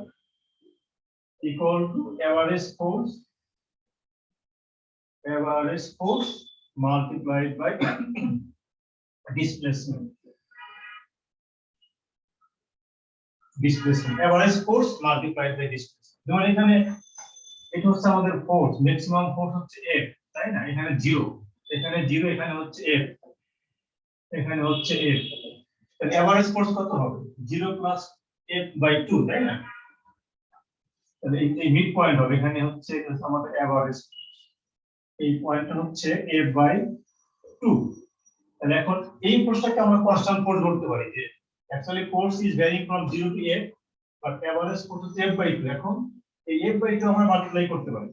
equal to average force multiplied by displacement, average force multiplied by displacement. যেমন এখানে এটা হচ্ছে আমাদের ফোর্স, ম্যাক্সিমাম ফোর্স হচ্ছে F, তাই না? এখানে 0, এখানে 0, এখানে হচ্ছে F, এখানে হচ্ছে F। তাহলে এভারেজ ফোর্স কত হবে? 0 প্লাস F বাই 2, তাই না? তাহলে এই মিড পয়েন্ট হবে, এখানে হচ্ছে আমাদের এভারেজ, এই পয়েন্টটা হচ্ছে F বাই 2। তাহলে এখন এই ফোর্সটাকে আমরা কনস্ট্যান্ট ফোর্স বলতে পারি, যে actually force is varying from 0 to F, but average force হচ্ছে F বাই 2। এখন এই F বাই 2 আমরা মাল্টিপ্লাই করতে পারি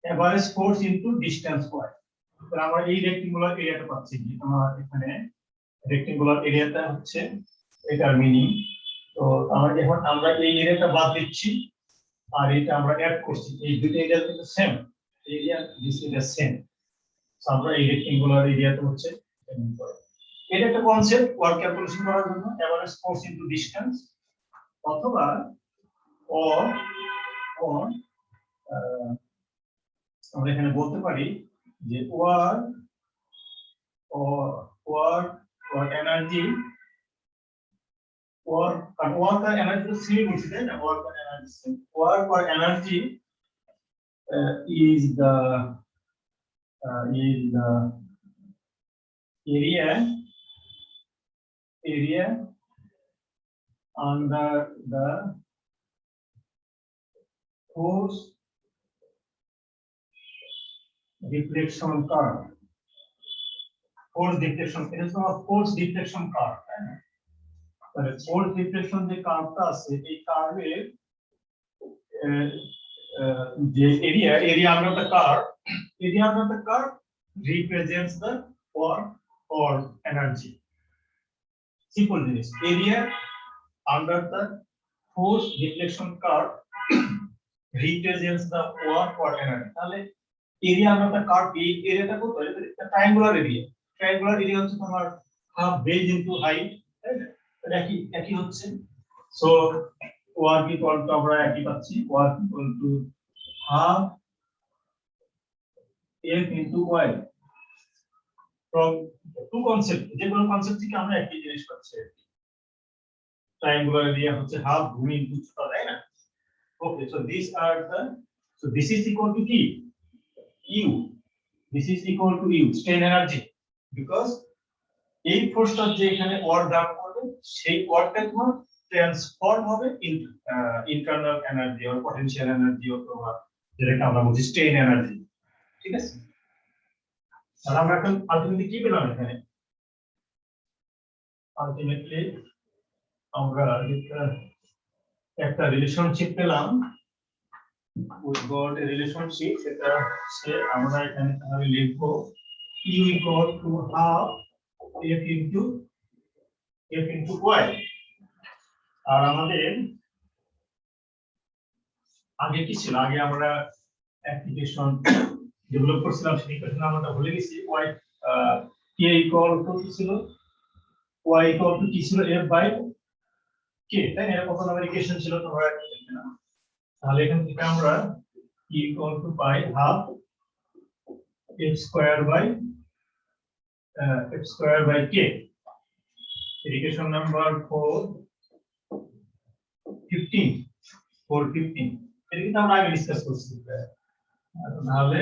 average force into distance y। তাহলে আমরা এই রেক্টেঙ্গুলার এরিয়াটা পাচ্ছি, যে আমার এখানে রেক্টেঙ্গুলার এরিয়াটা হচ্ছে এটার মিনিং। তো আমরা এই এরিয়াটা বাদ দিচ্ছি আর এটা আমরা অ্যাড করছি, এই দুটো এরিয়া কিন্তু same area, this area same. So আমরা এই রেক্টেঙ্গুলার এরিয়াটা হচ্ছে এটা একটা কনসেপ্ট ওয়ার্ক ক্যালকুলেশন করার জন্য, এভারেজ ফোর্স ইনটু ডিসটেন্স, অথবা আমরা এখানে বলতে পারি যে work or energy, work or energy same, তাই না? work or energy is the area under the force deflection curve. Force deflection, it is not force deflection curve. Force deflection যে কার্ভটা আছে এই কার্ভের যে area under the curve represents the work or energy. Simple জিনিস, area under the force deflection curve represents the work or energy. তাহলে area under the curve এই এরিয়াটা কত? এটা ট্রায়াঙ্গুলার এরিয়া হচ্ছে তোমার half base into height, তাই না? এটা একই হচ্ছে। সো work equal to আমরা একই পাচ্ছি, work equal to half F into Y. From two concept, যে কোনো কনসেপ্ট থেকে আমরা একই জিনিস পাচ্ছি। Triangular area হচ্ছে half ভূমি into উচ্চতা, তাই না? Okay, so these are the, so this is equal to কি? U. This is equal to U, strain energy, because এই ফোর্সটা যে এখানে ওয়ার্ক ডাউন করবে সেই ওয়ার্কটা তোমার ট্রান্সফর্ম হবে into internal energy or potential energy অথবা যেটাকে আমরা বলছি স্ট্রেন এনার্জি। ঠিক আছে, আর আমরা এখন আলটিমেটলি কি পেলাম এখানে? আলটিমেটলি আমরা একটা রিলেশনশিপ পেলাম। we got a relationship, সেটা সে আমরা এখানে তাহলে লিখবো U equal to half F into Y। আর আমাদের আগে কি ছিল? আগে আমরা অ্যাপ্লিকেশন ডেভেলপ করছিলাম, সেই ইকুয়েশন আমরা ভুলে গেছি। Y K equal to কি ছিল? Y equal to কি ছিল? F by K, তাই না? এরকম আমাদের ইকুয়েশন ছিল, তোমরা দেখবে না। তাহলে এখান থেকে আমরা E equal to পাই half F square by K। Equation number 415 এটা কিন্তু আমরা আগে ডিসকাস করছি। তাহলে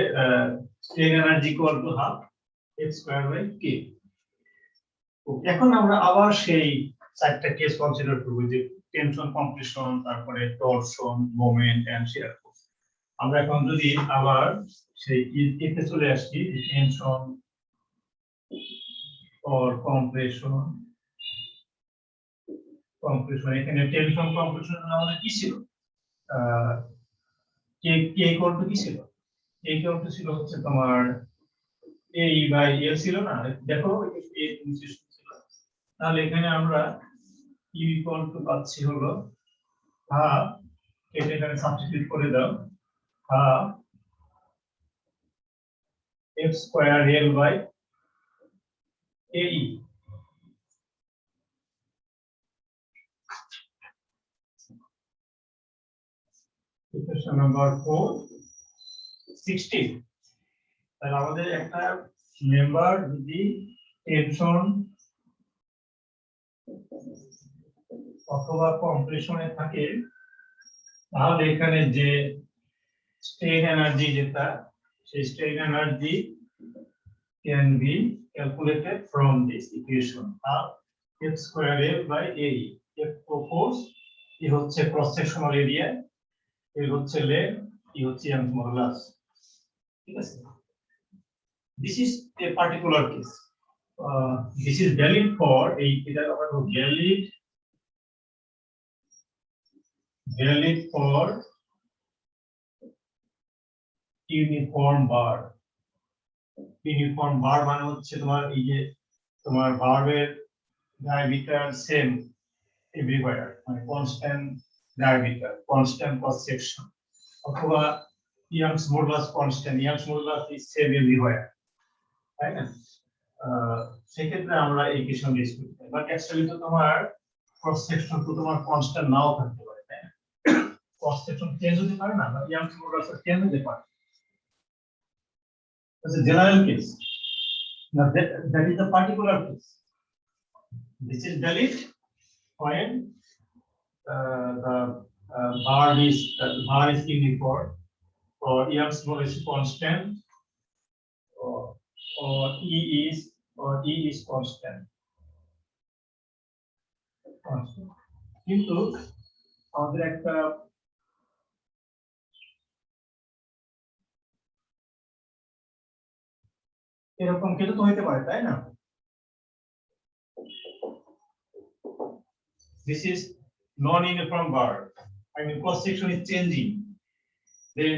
strain energy equal to half F square by K। এখন আমরা আবার সেই চারটা কেস কনসিডার করব, যে টেনশন, কম্প্রেশন, তারপরে torsion, moment and shear force. আমরা এখন যদি আবার সেই কেসে চলে আসি, টেনশন or compression, এখানে টেনশন কম্প্রেশন আমাদের কি ছিল? কে ইকুয়াল টু কি ছিল? কে ইকুয়াল টু ছিল হচ্ছে তোমার A বাই L ছিল না? দেখো A ছিল, তাহলে এখানে আমরা U ইকুয়াল টু পাচ্ছি হলো হাফ, এটা এখানে সাবস্টিটিউট করে দাও, half F square L by AE। Equation number 416। তাহলে আমাদের একটা মেম্বার যদি টেনশন অথবা কম্প্রেশনে থাকে, তাহলে এখানে যে স্ট্রেন এনার্জি যেটা, সেই strain energy can be calculated from this equation, half F square L by AE। F force, E হচ্ছে ক্রস সেকশনাল এরিয়া, L হচ্ছে লেগ, E হচ্ছে ইয়াংস মডুলাস। ঠিক আছে, this is a particular case. This is valid for valid for uniform bar মানে হচ্ছে তোমার এই যে তোমার বারের ডায়ামিটার সেম এভরিওয়্যার, মানে constant diameter, constant cross section, অথবা Young's modulus constant, Young's modulus is same everywhere, তাই না? সেক্ষেত্রে আমরা এই ইকুয়েশন ইউজ করি। বাট অ্যাকচুয়ালি তো তোমার ক্রস সেকশন তো তোমার কনস্ট্যান্ট নাও থাকতে পারে, তাই না? ক্রস সেকশন চেঞ্জ হতে পারে না, বা ইয়াংস মডুলাস চেঞ্জ হতে পারে। That's a general case. Now that is the particular case. This is valid when the bar is uniform, or Young's modulus constant, or E is constant. কিন্তু আমাদের একটা এরকম কিছু তো হইতে পারে, তাই না? This is non-uniform bar. I mean, cross section is changing. Then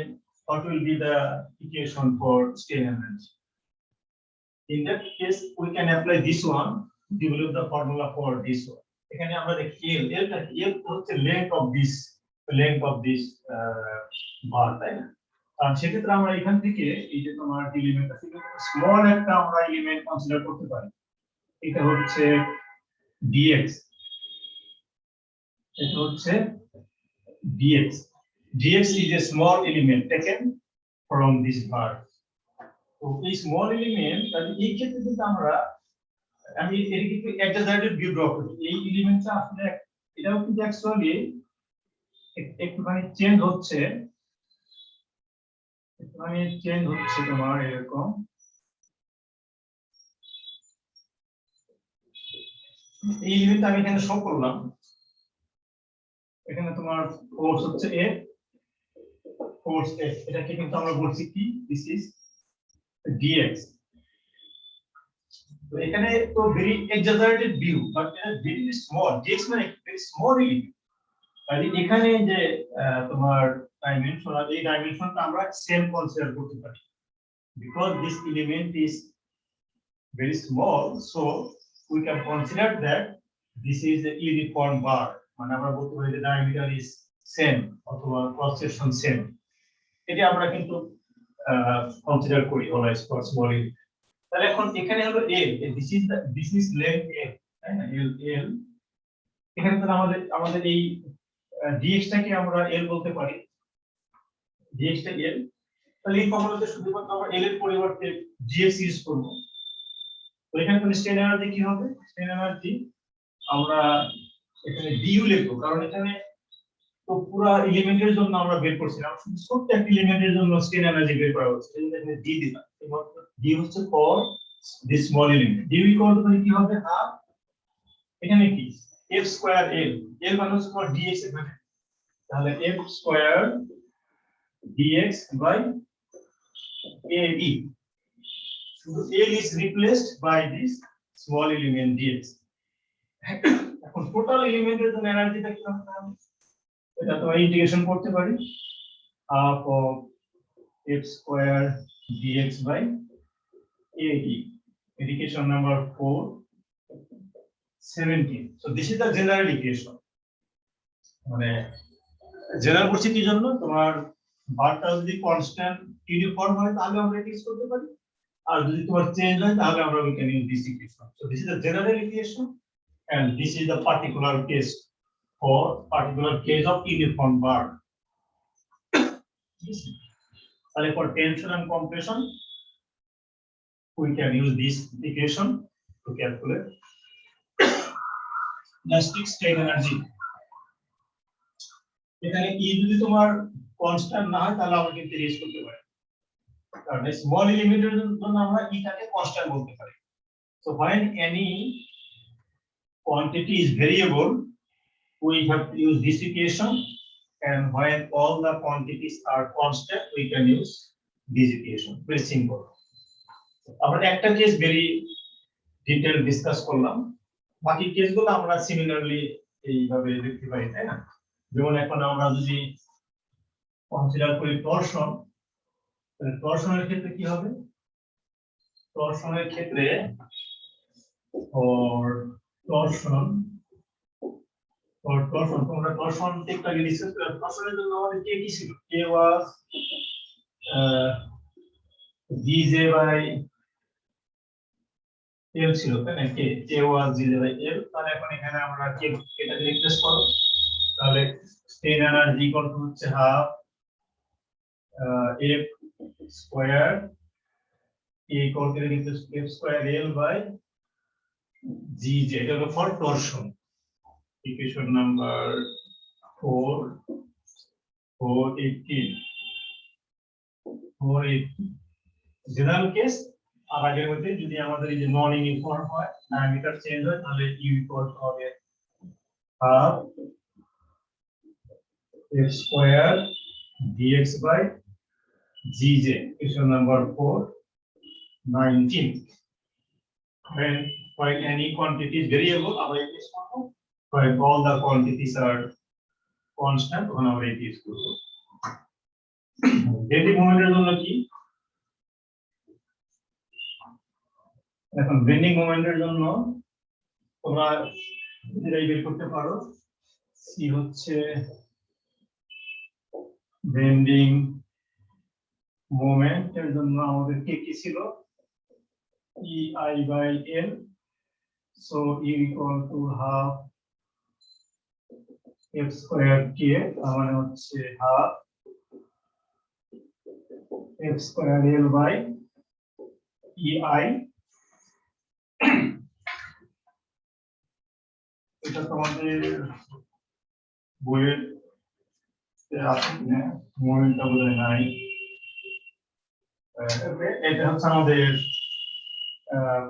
what will be the equation for strain energy? In that case, we can apply this one, develop the formula for this one. এখানে আমরা দেখি L হচ্ছে length of this bar, তাই না? কারণ সেক্ষেত্রে আমরা এখান থেকে এই যে তোমার এলিমেন্ট আছে, স্মল একটা আমরা এলিমেন্ট কনসিডার করতে পারি। এটা হচ্ছে dx, এটা হচ্ছে dx. dx is a small element taken from this bar. তো এই স্মল এলিমেন্ট, তাহলে এই ক্ষেত্রে কিন্তু আমি এর কিন্তু এক্সাজারেটেড ভিউ ড্র করি। এই এলিমেন্টটা আসলে এটাও কিন্তু অ্যাকচুয়ালি একটুখানি চেঞ্জ হচ্ছে, তোমার এরকম। এই এলিমেন্টটা আমি এখানে শো করলাম। এখানে তোমার ফোর্স হচ্ছে F, এটাকে কিন্তু আমরা বলছি কি, দিস ইজ dx. তো এখানে তো ভেরি এক্সাজারেটেড ভিউ, বাট এটা ভেরি স্মল, dx মানে ভেরি স্মল এলিমেন্ট। তাহলে এখানে যে তোমার ডাইমেনশন, এই ডাইমেনশনটা আমরা সেম কনসিডার করতে পারি, because this element is very small, so we can consider that this is a uniform bar. মানে আমরা বলতে পারি যে ডায়ামিটার ইজ সেম অথবা ক্রস সেকশন সেম। এটা আমরা কিন্তু কনসিডার করি অলওয়েজ ফর স্মল এলিমেন্ট। তাহলে এখন এখানে হলো L, this is length L, তাই না? L এখানে তো আমাদের এই dx টাকে আমরা L বলতে পারি, dx টা L। তাহলে এই ফর্মুলাতে শুধুমাত্র আমরা L এর পরিবর্তে dx ইউজ করব। তো এখানে তো স্ট্রেন এনার্জি কি হবে? স্ট্রেন এনার্জি আমরা এখানে du লিখবো, কারণ এখানে তো পুরো এলিমেন্টের জন্য আমরা বের করছিলাম, শুধু ছোট্ট একটা এলিমেন্টের জন্য স্ট্রেন এনার্জি বের করা হচ্ছে। এই জন্য এখানে d দিলাম। d হচ্ছে for this small element. du equal to কি হবে? হাফ, এখানে কি f স্কয়ার L, L মানে হচ্ছে তোমার dx এখানে, তাহলে f square dx by ab, শুধু L is replaced by this small element dx. এখন টোটাল এলিমেন্টের জন্য এনার্জিটা কি হবে? এটা তো ইন্টিগ্রেশন করতে পারি, half of f square dx by ab, equation number 417. So this is the general equation. মানে জেনারেল করছি কি জন্য? তোমার বারটা যদি কনস্ট্যান্ট ইউনিফর্ম হয় তাহলে আমরা এটা ইউজ করতে পারি, আর যদি তোমার চেঞ্জ হয় তাহলে আমরা we can use this equation. So this is the general equation and this is the particular case of uniform bar. তাহলে for tension and compression we can use this equation to calculate elastic strain energy. এখানে E যদি তোমার constant না হয় তাহলে আমরা কিন্তু use করতে পারি, কারণ স্মল এলিমেন্টের জন্য আমরা E টাকে কনস্ট্যান্ট বলতে পারি। So when any quantity is variable, we have to use this equation, and when all the quantities are constant, we can use this equation. Very simple. আমরা একটা কেস ভেরি ডিটেইল ডিসকাস করলাম, বাকি কেসগুলো আমরা similarly এইভাবে দেখতে পারি, তাই না? যেমন এখন আমরা যদি কনসিডার করি টরশন, তাহলে টরশনের ক্ষেত্রে কি হবে? টরশনের ক্ষেত্রে তোমরা টরশন টেকটাকে ডিসকাস করলে টরশনের জন্য আমাদের কে কি ছিল? K was Gj by L ছিল, তাই না? K was Gj by L। তাহলে এখন এখানে আমরা এটাকে রিপ্লেস করব, তাহলে স্ট্রেন এনার্জি ইকুয়াল টু হচ্ছে half f square K equal to f square L by Gj, এটা হলো for torsion. Equation number 418. for a general case আর আগের মধ্যে যদি আমাদের এই যে নন ইউনিফর্ম হয় ডায়ামিটার চেঞ্জ হয় তাহলে ইউ ইকুয়াল টু হবে half x square dx by gj question number 419 when any quantity is variable our it is when all the quantities are constant on our it is bending moment এর জন্য কি এখন bending মোমেন্টের জন্য তোমরা নিজেরাই বের করতে পারো সি হচ্ছে বেন্ডিং মোমেন্টের জন্য আমাদের কি ছিল ei by n so e equal to half f square k তার মানে হচ্ছে half f square l by ei এটা তোমাদের বইয়ের আছে কিনা মোমেন্টটা বোধহয় নাই এটা হচ্ছে আমাদের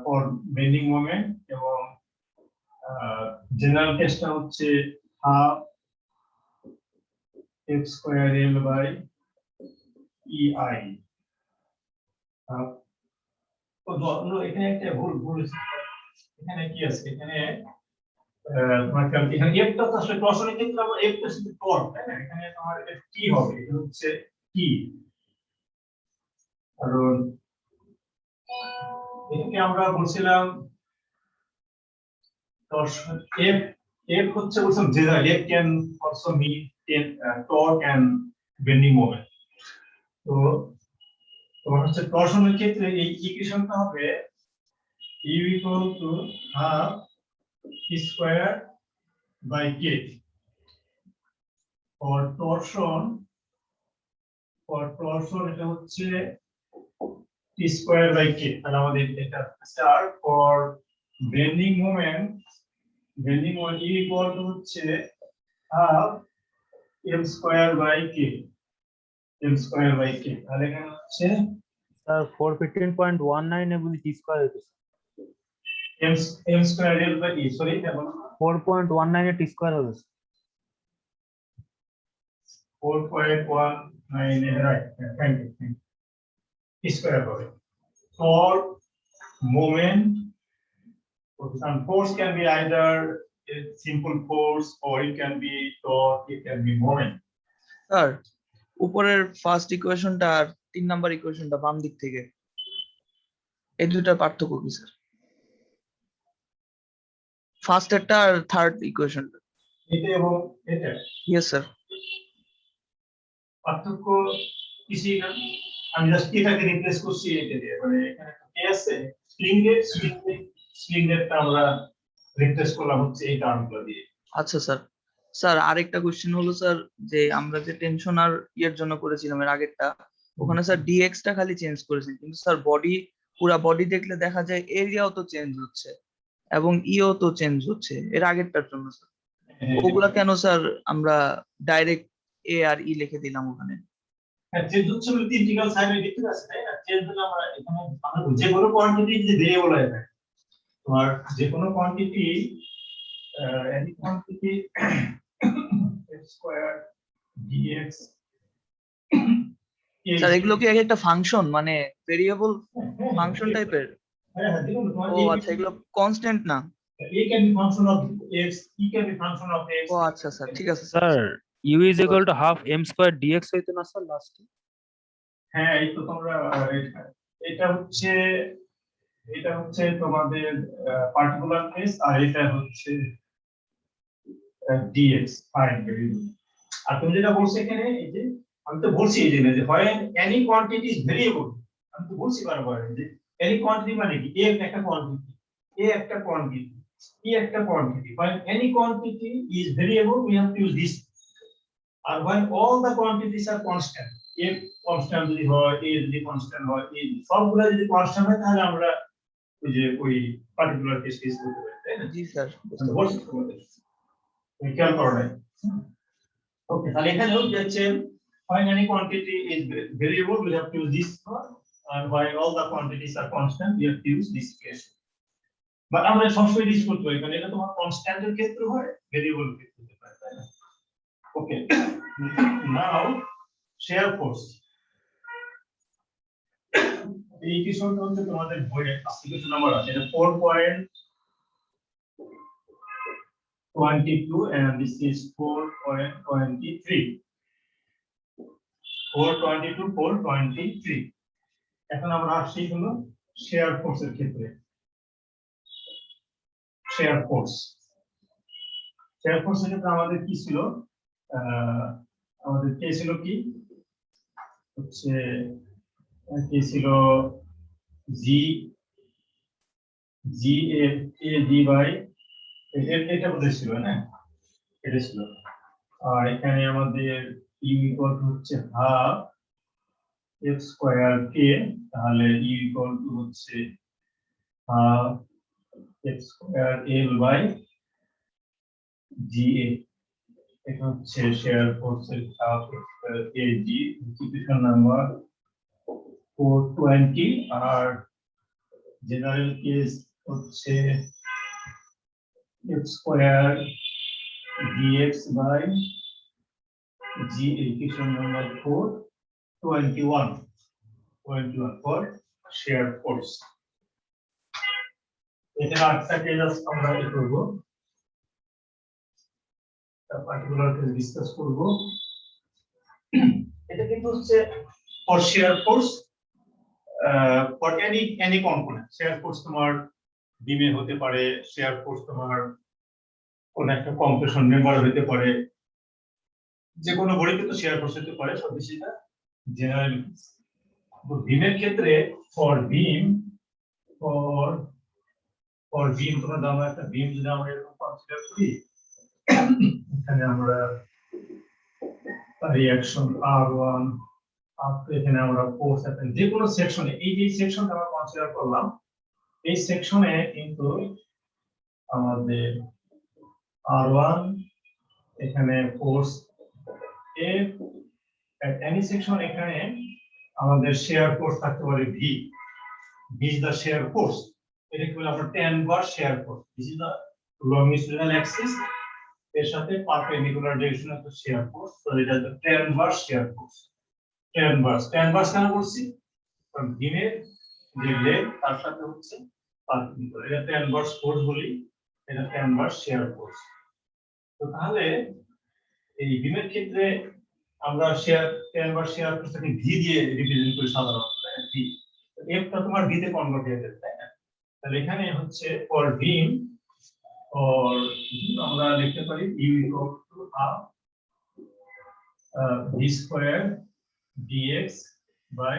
ফর বেন্ডিং মোমেন্ট এবং জেনারেল কেসটা হচ্ছে half f square l by ei এখানে একটা ভুল এখানে কি আছে এখানে এখানে একটা তো আসলে টর্শনের ক্ষেত্রে আবার একটা শুধু টর্ক তাই না এখানে তোমার এটা কি হবে এটা হচ্ছে কি কারণ এখানে আমরা বলছিলাম টর্শন f হচ্ছে বলছিলাম general f can also mean torque and bending moment তো তোমার হচ্ছে টর্শনের ক্ষেত্রে এই ইকুয়েশনটা হবে u equal to half square by k for torsion এটা হচ্ছে t স্কয়ার বাই k তাহলে আমাদের এটা star for bending moment u equal to হচ্ছে half m square by k তাহলে এখানে হচ্ছে স্যার 415.19 এ বলি টি স্কয়ার হইতেছে m square l by e sorry এটা বলো 4.19 এ টি স্কয়ার হবে 4.19 right thank you t square হবে for moment and force can be either a simple force or it can be torque it can be moment sir উপরের first ইকুয়েশনটা আর 3 number ইকুয়েশনটা বাম দিক থেকে এই দুটার পার্থক্য কি স্যার ফার্স্ট একটা আর থার্ড ইকুয়েশনটা এটা এবং এটা ইয়েস স্যার পার্থক্য কিছুই না আমি জাস্ট এটাকে রিপ্লেস করছি এটা দিয়ে মানে এখানে কি আছে স্প্রিং রেটটা আমরা রিপ্লেস করলাম হচ্ছে এই টার্মগুলো দিয়ে আচ্ছা স্যার স্যার আরেকটা কোশ্চেন হলো স্যার যে আমরা যে টেনশন আর ইয়ের জন্য করেছিলাম এর আগেরটা ওখানে স্যার dx টা খালি চেঞ্জ করেছেন কিন্তু স্যার পুরা বডি দেখলে দেখা যায় এরিয়াও তো চেঞ্জ হচ্ছে এবং ইও তো চেঞ্জ হচ্ছে এর আগেরটার জন্য স্যার ওগুলা কেন স্যার আমরা ডাইরেক্ট এ আর ই লিখে দিলাম ওখানে চেঞ্জ হচ্ছে বলতে ইন্টিগ্রাল সাইনে দেখতে আছে তাই না চেঞ্জ হলে আমরা এখানে আমরা যে কোনো কোয়ান্টিটি যে ভেরিয়েবল হয় তোমার যে কোনো quantity any quantity x square dx sir এগুলো কি একটা ফাংশন মানে ভেরিয়েবল ফাংশন টাইপের হ্যাঁ দেখুন তোমার ও আচ্ছা এগুলো কনস্ট্যান্ট না a can be function of x e can be function of x ও আচ্ছা স্যার ঠিক আছে sir u is equal to half m square dx হইতো না স্যার লাস্টে হ্যাঁ এই তো তোমরা এটা হচ্ছে তোমাদের পার্টিকুলার কেস আর এটা হচ্ছে dx ফাইন আর তুমি যেটা বলছো এখানে এই যে আমি তো বলছি এই যে when any quantity is variable আমি তো বলছি বারবার যে any quantity মানে কি a একটা কোয়ান্টিটি একটা quantity when any quantity is variable we have to use this আর when all the quantities are constant a constant যদি হয় a যদি constant হয় a সবগুলা যদি constant হয় তাহলে আমরা ওই পার্টিকুলার কেস করতে পারি তাই না জি স্যার বলছি তোমাদের খেয়াল করো নাই ওকে তাহলে এখানে হচ্ছে when any quantity is variable, we have to use this one, and while all the quantities are constant, we have to use this case. But আমরা সবসময় ইউজ করতে পারি কারণ এটা তোমার কনস্ট্যান্টের ক্ষেত্রে হয়, ভেরিয়েবল ক্ষেত্রে হতে পারে, তাই না? ওকে, নাও শেয়ার ফোর্স। এই ইকুয়েশনটা হচ্ছে তোমাদের বইয়ে অ্যাপ্লিকেশন নাম্বার আছে, এটা 4.22 and this is 4.23. 422 423। এখন আমরা আসছি হলো শেয়ার ফোর্সের ক্ষেত্রে। শেয়ার ফোর্স এর ক্ষেত্রে আমাদের কি ছিল, আমাদের কে ছিল কি হচ্ছে কি ছিল জি জি এ জি বাই এটা বোধহয় ছিল না, এটা ছিল। আর এখানে আমাদের ইউ ইকুয়াল টু হচ্ছে হাফ এফ স্কয়ার কে, তাহলে ইউ ইকুয়াল টু হচ্ছে half F square L by G A. এটা হচ্ছে শেয়ার ফোর্সের half F square K G, equation number 420। আর জেনারেল কেস হচ্ছে F square dx by g, equation number 421 for shear force. এখানে আরেকটা case আমরা করব, পার্টিকুলার কেস ডিসকাস করব। এটা কিন্তু হচ্ছে for shear force for any component। shear force তোমার বিমে হতে পারে, shear force তোমার কোন একটা কম্প্রেশন মেম্বার হতে পারে, যে কোনো বডিতে তো শেয়ার ফোর্স হতে পারে, সব সেটা জেনারেল। তো বিমের ক্ষেত্রে ফর বিম তোমরা দাও একটা বিম যদি আমরা এরকম কনসিডার করি, এখানে আমরা রিঅ্যাকশন R1 এখানে আমরা ফোর্স আছে যে কোনো সেকশনে, এই যে সেকশনটা আমরা কনসিডার করলাম, এই সেকশনে কিন্তু আমাদের R1 এখানে force F at any section, এখানে আমাদের শেয়ার ফোর্স থাকতে পারে V is the shear force। এটা কি বলে আমরা tan bar share force, this is the longitudinal axis এর সাথে perpendicular direction of share force, so এটা হচ্ছে tan বার শেয়ার ফোর্স। tan বার কেন বলছি, কারণ বিমের যে লেগ তার সাথে হচ্ছে পারপেন্ডিকুলার, এটা tan বার ফোর্স বলি, এটা tan বার শেয়ার ফোর্স। তো তাহলে এই বিমের ক্ষেত্রে আমরা শেয়ার tan বার শেয়ার ফোর্সটাকে ভি দিয়ে রিপ্রেজেন্ট করি সাধারণত, ভি এফ টা তোমার ভি তে কনভার্ট হয়ে যাবে, তাই না? তাহলে এখানে হচ্ছে ফর বিম or আমরা লিখতে পারি U equal to half V square dx by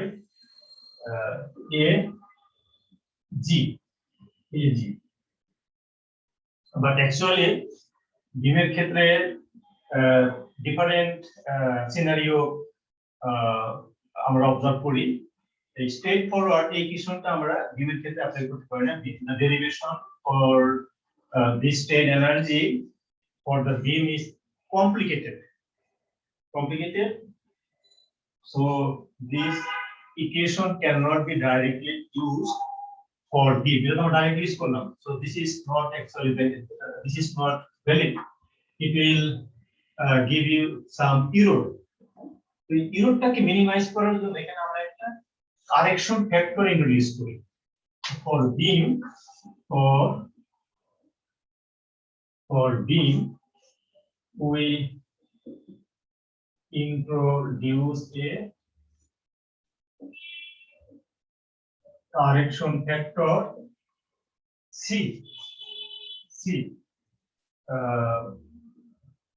A G but actually বিমের ক্ষেত্রে ডিফারেন্ট সিনারিও আমরা অবজার্ভ করি। এই স্ট্রেট ফরওয়ার্ড এই ইকুয়েশনটা আমরা বিমের ক্ষেত্রে অ্যাপ্লাই করতে পারি না। the derivation for this strain energy for the beam is complicated, so this equation cannot be directly used for beam, এটা আমরা ডাইরেক্টলি ইউজ করলাম, so this is not actually valid, this is not valid, it will give you some error। তো এই এররটাকে minimize করার জন্য এখানে আমরা একটা কারেকশন ফ্যাক্টর ইন্ট্রোডিউস করি for beam, for beam we introduce a correction factor C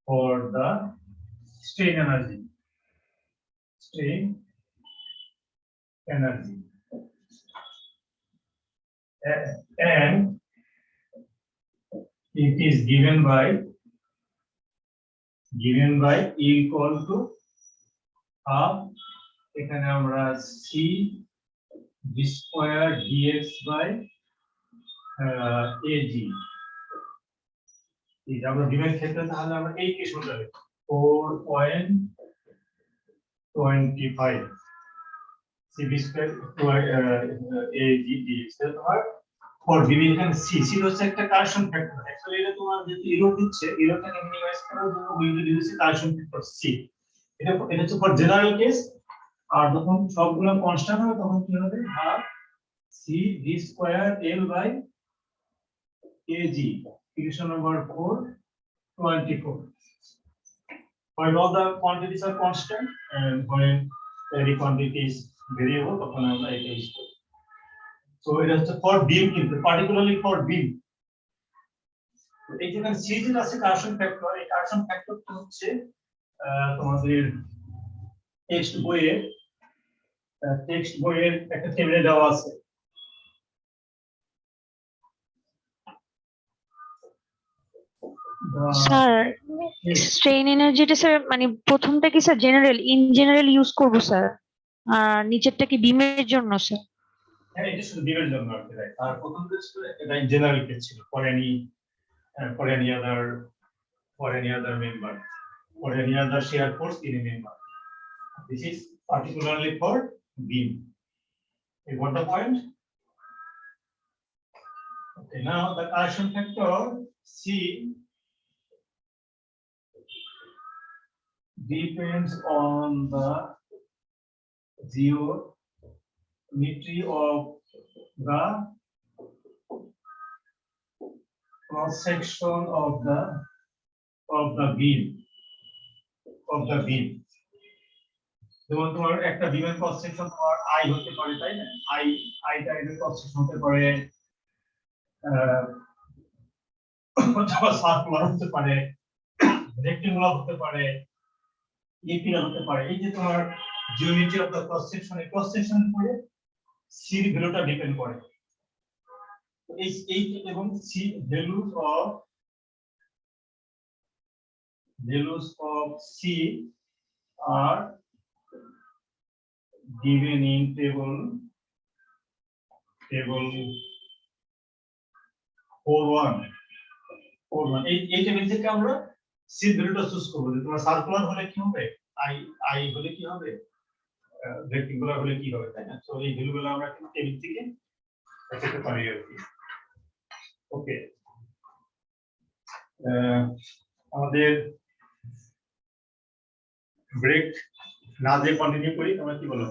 for the strain energy and it is given by E equal to half, এখানে আমরা C d square dx by AG। এই যে আমরা বিমের ক্ষেত্রে তাহলে আমরা এই ইকুয়েশনটা লিখব 25 CB square AG dx তোমার ফর গিভিং এখানে সি হচ্ছে একটা কারেকশন ফ্যাক্টর অ্যাকচুয়ালি এটা তোমার যেহেতু এরর দিচ্ছে এররটাকে মিনিমাইজ করার জন্য will use correction factor C এটা হচ্ছে ফর জেনারেল কেস আর যখন সবগুলো কনস্ট্যান্ট হবে তখন কি হবে half C V square L by AG equation number 424 when all the quantities are constant and when every quantity is variable তখন আমরা এটা ইউজ করি so এটা হচ্ছে for beam কিন্তু particularly for beam এই যে এখানে সি যেটা আছে কারেকশন ফ্যাক্টর এই কারেকশন ফ্যাক্টরটা হচ্ছে তোমাদের টেক্সট বইয়ের একটা টেবিলে দেওয়া আছে স্যার স্ট্রেন এনার্জিটা স্যার মানে প্রথমটা কি sir general in general use করব স্যার আর নিচেরটা কি বিমের জন্য স্যার? হ্যাঁ এটা শুধু বিমের জন্য আর কি রাইট আর প্রথম কেস এটা জেনারেল কেস ছিল for any other member for any other shear force in a member this is particularly for beam you got the point okay now the correction factor C depends on the geometry of the cross section of the beam যেমন তোমার একটা বিমের cross section তোমার I হতে পারে তাই না I টাইপের ক্রস সেকশন হতে পারে সার্কুলার হতে পারে রেক্টেঙ্গুলার হতে পারে ইকুইলার হতে পারে এই যে তোমার geometry of the cross section এই ক্রস সেকশন পরে সি এর ভ্যালুটা ডিপেন্ড করে এই এবং C values of C are given in table 41 এই টেবিল থেকে আমরা সি ভ্যালুটা চুজ করব যে তোমার সার্কুলার হলে কি হবে আই হলে কি হবে রেক্টেঙ্গুলার হলে কি হবে তাই না সো এই ভ্যালুগুলো আমরা কিন্তু টেবিল থেকে পেতে পারি আর কি ওকে আমাদের ব্রেক না দিয়ে কন্টিনিউ করি তোমরা কি বলো